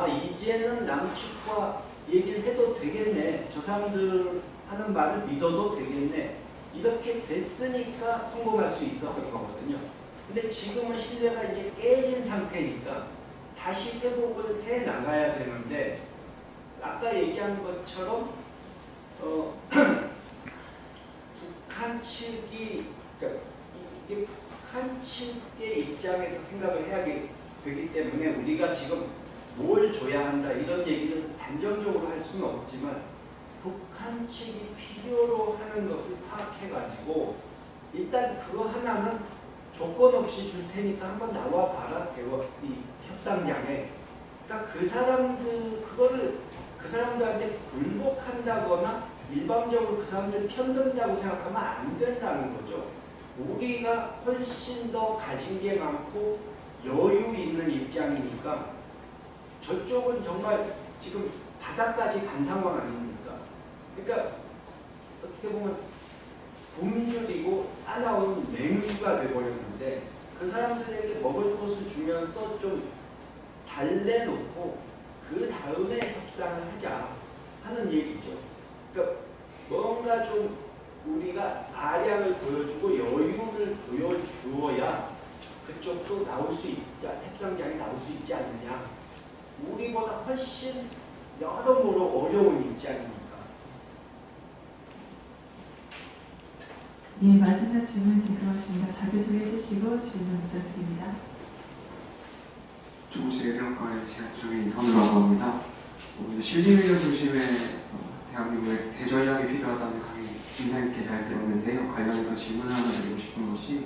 이제는 남측과 얘기를 해도 되겠네. 저 사람들 하는 말을 믿어도 되겠네. 이렇게 됐으니까 성공할 수 있었던 거거든요. 근데 지금은 신뢰가 이제 깨진 상태니까 다시 회복을 해 나가야 되는데 아까 얘기한 것처럼 북한 측이 그러니까 이게 북한 측의 입장에서 생각을 해야 되기 때문에 우리가 지금 뭘 줘야 한다 이런 얘기를 단정적으로 할 수는 없지만 북한 측이 필요로 하는 것을 파악해가지고 일단 그거 하나는 조건 없이 줄 테니까 한번 나와 봐라 이 협상장에. 그러니까 그 사람들한테 굴복한다거나 일방적으로 그 사람들 편든다고 생각하면 안 된다는 거죠. 우리가 훨씬 더 가진 게 많고 여유 있는 입장이니까 저쪽은 정말 지금 바닥까지 간 상황 아닙니까? 그러니까 어떻게 보면 굶주리고 싸나운 맹수가 돼버렸는데 그 사람들에게 먹을 것을 주면서 좀 달래놓고 그 다음에 협상을 하자 하는 얘기죠. 그러니까 뭔가 좀 우리가 아량을 보여주고 여유를 보여주어야 그쪽도 나올 수 있지, 협상장이 나올 수 있지 않느냐. 우리보다 훨씬 여러모로 어려운 입장입니다. 예, 마지막 질문 들어왔습니다. 자기소개해 주시고 질문 부탁드립니다. 조국시 대학과에 재학 중인 선우라고 합니다. 실리의료 중심의 대한민국의 대전략이 필요하다는 강의 인상 있게 잘 들었는데요. 관련해서 질문을 하나 드리고 싶은 것이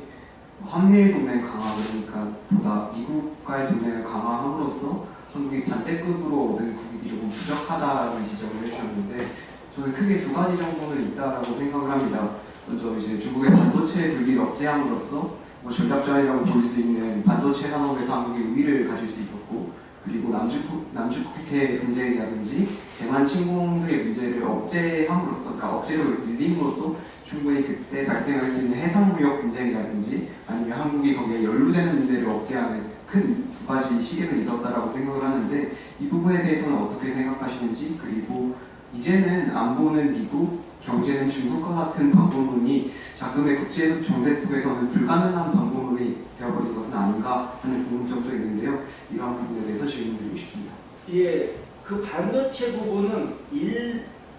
한미일 동맹 강화, 그러니까 보다 미국과의 동맹을 강화함으로써 한국이 반대급으로 얻은 국익이 조금 부족하다는 지적을 해주셨는데 저는 크게 두 가지 정도는 있다라고 생각을 합니다. 먼저 이제 중국의 반도체 불기를 억제함으로써 전략자이라고 볼 수 있는 반도체 산업에서 한국이 우위를 가질 수 있었고, 그리고 남중국해 분쟁이라든지 대만 침공들의 문제를 억제함으로써, 그러니까 억제로 밀림으로써 충분히 그때 발생할 수 있는 해상무역 분쟁이라든지 아니면 한국이 거기에 연루되는 문제를 억제하는 큰 두 가지 시기는 있었다라고 생각을 하는데 이 부분에 대해서는 어떻게 생각하시는지, 그리고 이제는 안보는 미국, 경제는 중국과 같은 방법론이 자금의 국제 정세 속에서는 불가능한 방법론이 되어버린 것은 아닌가 하는 궁금점도 있는데요. 이러한 부분에 대해서 질문드리고 싶습니다. 예, 그 반도체 부분은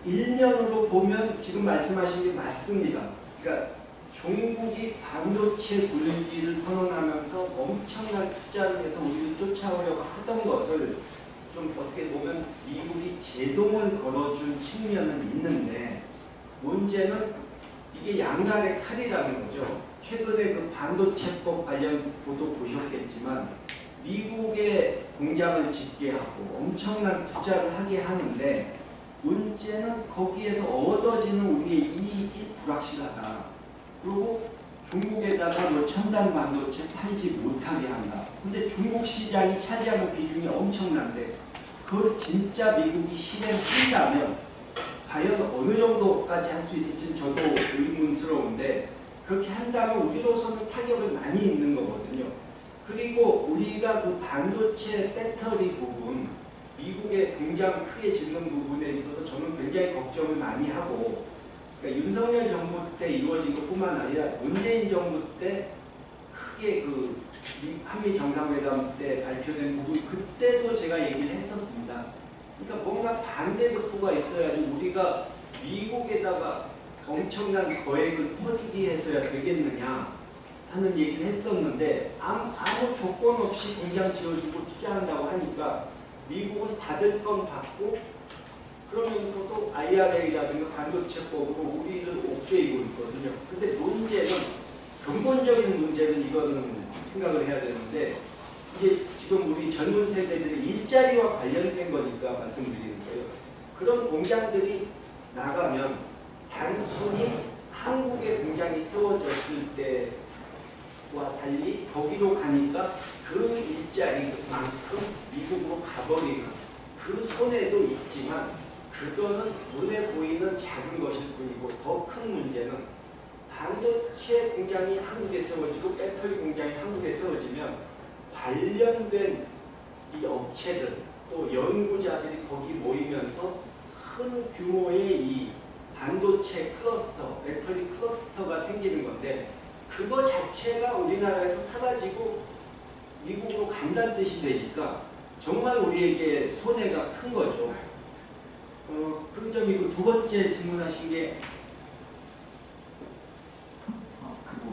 1년으로 보면 지금 말씀하신 게 맞습니다. 그러니까 중국이 반도체 불기를 선언하면서 엄청난 투자를 해서 우리를 쫓아오려고 하던 것을 좀 어떻게 보면 미국이 제동을 걸어준 측면은 있는데 문제는 이게 양날의 칼이라는 거죠. 최근에 그 반도체법 관련 보도 보셨겠지만 미국의 공장을 짓게 하고 엄청난 투자를 하게 하는데 문제는 거기에서 얻어지는 우리의 이익이 불확실하다. 그리고 중국에다가 뭐 첨단 반도체 팔지 못하게 한다. 근데 중국 시장이 차지하는 비중이 엄청난데 그걸 진짜 미국이 실행한다면 과연 어느 정도까지 할 수 있을지는 저도 의문스러운데 그렇게 한다면 우리로서는 타격을 많이 입는 거거든요. 그리고 우리가 그 반도체 배터리 부분, 미국의 공장 크게 짓는 부분에 있어서 저는 굉장히 걱정을 많이 하고, 그러니까 윤석열 정부 때 이루어진 것뿐만 아니라 문재인 정부 때 크게 그 한미 정상회담 때 발표된 부분, 그때도 제가 얘기를 했었습니다. 그러니까 뭔가 반대 극부가 있어야지 우리가 미국에다가 엄청난 거액을 퍼주기 해서야 되겠느냐. 하는 얘기를 했었는데 아무 조건 없이 공장 지어주고 투자한다고 하니까 미국은 받을 건 받고 그러면서도 IRA라든가 반도체법으로 우리를 옥죄이고 있거든요. 근데 문제는 근본적인 문제는 이거는 생각을 해야 되는데 이제 지금 우리 젊은 세대들의 일자리와 관련된 거니까 말씀드리는 거예요. 그런 공장들이 나가면 단순히 한국의 공장이 세워졌을 때와 달리 거기로 가니까 그 일자리만큼 미국으로 가버리는 그 손해도 있지만 그거는 눈에 보이는 작은 것일 뿐이고 더 큰 문제는 반도체 공장이 한국에 세워지고 배터리 공장이 한국에 세워지면 관련된 이 업체들 또 연구자들이 거기 모이면서 큰 규모의 이 반도체 클러스터, 배터리 클러스터가 생기는 건데 그거 자체가 우리나라에서 사라지고 미국으로 간다는 뜻이 되니까 정말 우리에게 손해가 큰 거죠. 그 점이고 두 번째 질문하신 게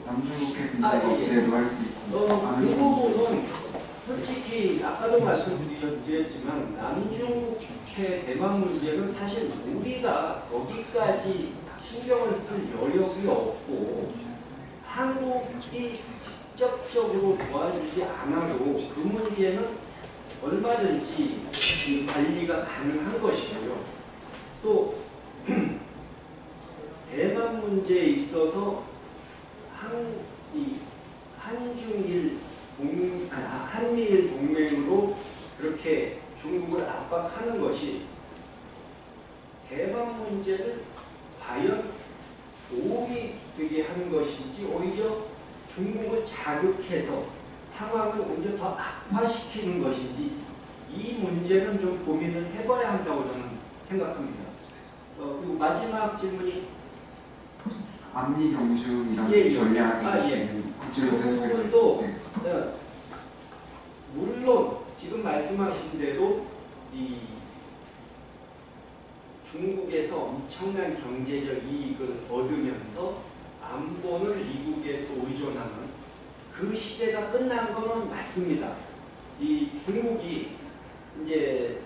남중국해 근처 업체도 할 수 있고 그 부분은 솔직히 아까도 말씀드렸지만 남중국해 대만 문제는 사실 우리가 거기까지 신경을 쓸 여력이 없고 한국이 직접적으로 도와주지 않아도 그 문제는 얼마든지 관리가 가능한 것이고요. 또 대만 문제에 있어서 한미일 동맹으로 그렇게 중국을 압박하는 것이 대만 문제를 과연 도움이 되게 하는 것인지 오히려 중국을 자극해서 상황을 오히려 더 악화시키는 것인지 이 문제는 좀 고민을 해봐야 한다고 저는 생각합니다. 그리고 마지막 질문이 안미 경중이라는 전략이 지금 국제적으로 그 부분도 물론 지금 말씀하신 대로 이 중국에서 엄청난 경제적 이익을 얻으면서 안보를 미국에 또 의존하는 그 시대가 끝난 거는 맞습니다. 이 중국이 이제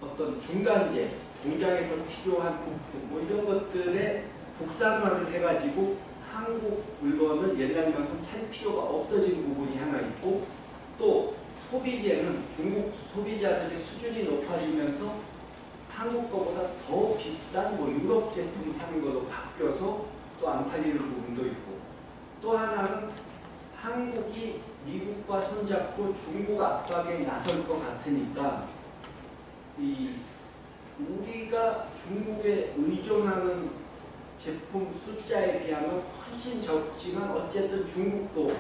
어떤 중간재, 공장에서 필요한 부품 뭐 이런 것들에 국산화를 해가지고 한국 물건을 옛날만큼 살 필요가 없어진 부분이 하나 있고 또 소비재는 중국 소비자들의 수준이 높아지면서 한국 거보다 더 비싼 뭐 유럽 제품 사는 것도 바뀌어서 또 안 팔리는 부분도 있고 또 하나는 한국이 미국과 손잡고 중국 압박에 나설 것 같으니까 우리가 중국에 의존하는 제품 숫자에 비하면 훨씬 적지만 어쨌든 중국도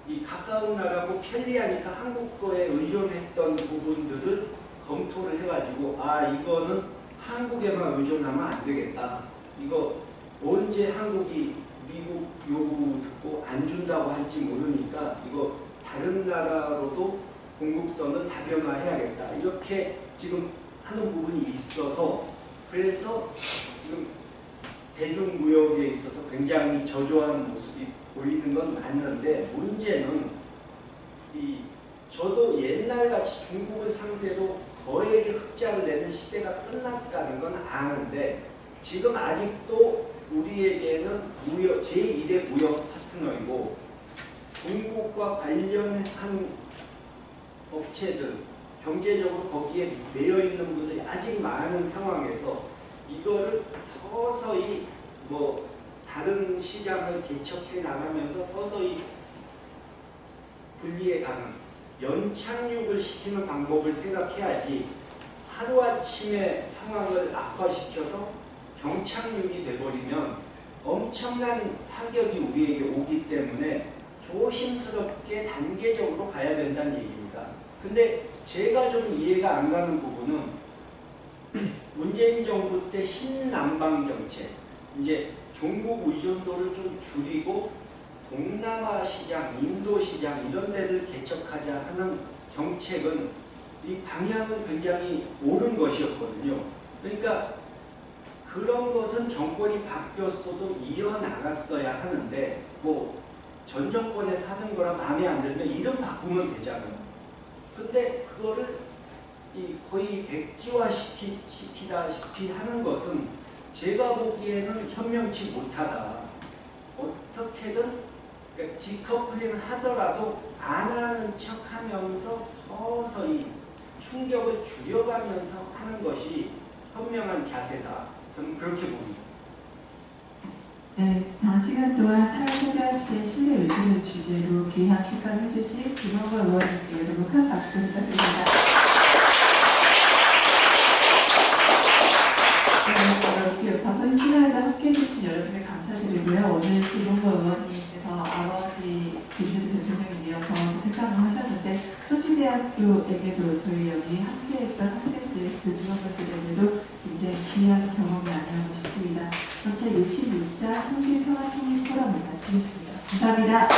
이 가까운 나라고 편리하니까 한국 거에 의존했던 부분들을 검토를 해가지고 이거는 한국에만 의존하면 안 되겠다. 이거 언제 한국이 미국 요구 듣고 안 준다고 할지 모르니까 이거 다른 나라로도 공급선을 다변화해야겠다. 이렇게 지금 하는 부분이 있어서 그래서 지금 대중무역에 있어서 굉장히 저조한 모습이 보이는 건 맞는데 문제는 저도 옛날같이 중국을 상대로 거액의 흑자를 내는 시대가 끝났다는 건 아는데 지금 아직도 우리에게는 제1의 무역 파트너이고 중국과 관련한 업체들 경제적으로 거기에 매여 있는 분들이 아직 많은 상황에서 이거를 서서히 뭐 다른 시장을 개척해 나가면서 서서히 분리해가는 연착륙을 시키는 방법을 생각해야지 하루아침에 상황을 악화시켜서 경착륙이 돼버리면 엄청난 타격이 우리에게 오기 때문에 조심스럽게 단계적으로 가야 된다는 얘기입니다. 근데 제가 좀 이해가 안 가는 부분은 문재인 정부 때 신남방 정책, 이제 중국 의존도를 좀 줄이고 동남아 시장, 인도 시장 이런 데를 개척하자 하는 정책은 이 방향은 굉장히 옳은 것이었거든요. 그러니까 그런 것은 정권이 바뀌었어도 이어나갔어야 하는데 뭐 전 정권에서 하던 거라 마음에 안 들면 이름 바꾸면 되잖아요. 근데 그거를 거의 백지화시키다시피 하는 것은 제가 보기에는 현명치 못하다. 어떻게든 그러니까 디커플링을 하더라도 안 하는 척하면서 서서히 충격을 줄여가면서 하는 것이 현명한 자세다. 저는 그렇게 봅니다. 네, 장시간 동안 탈세대 시대 신뢰 외교를 주제로 귀한 평가를 해주신 김원걸 의원님께 여러분 큰 박수 부탁드립니다. 네, 바쁜 시간에 함께해 주신 여러분께 감사드리고요. 오늘 김원걸 의원님께서 아버지 김효수 대통령에 이어서 특강을 하셨는데 소신대학교에게도 저희 여기 함께했던 학생들, 교직원분들에게도 굉장히 귀한 경험이 아니었나 싶습니다. 전체 66자 성실평화통일 포럼을 마치겠습니다. 감사합니다.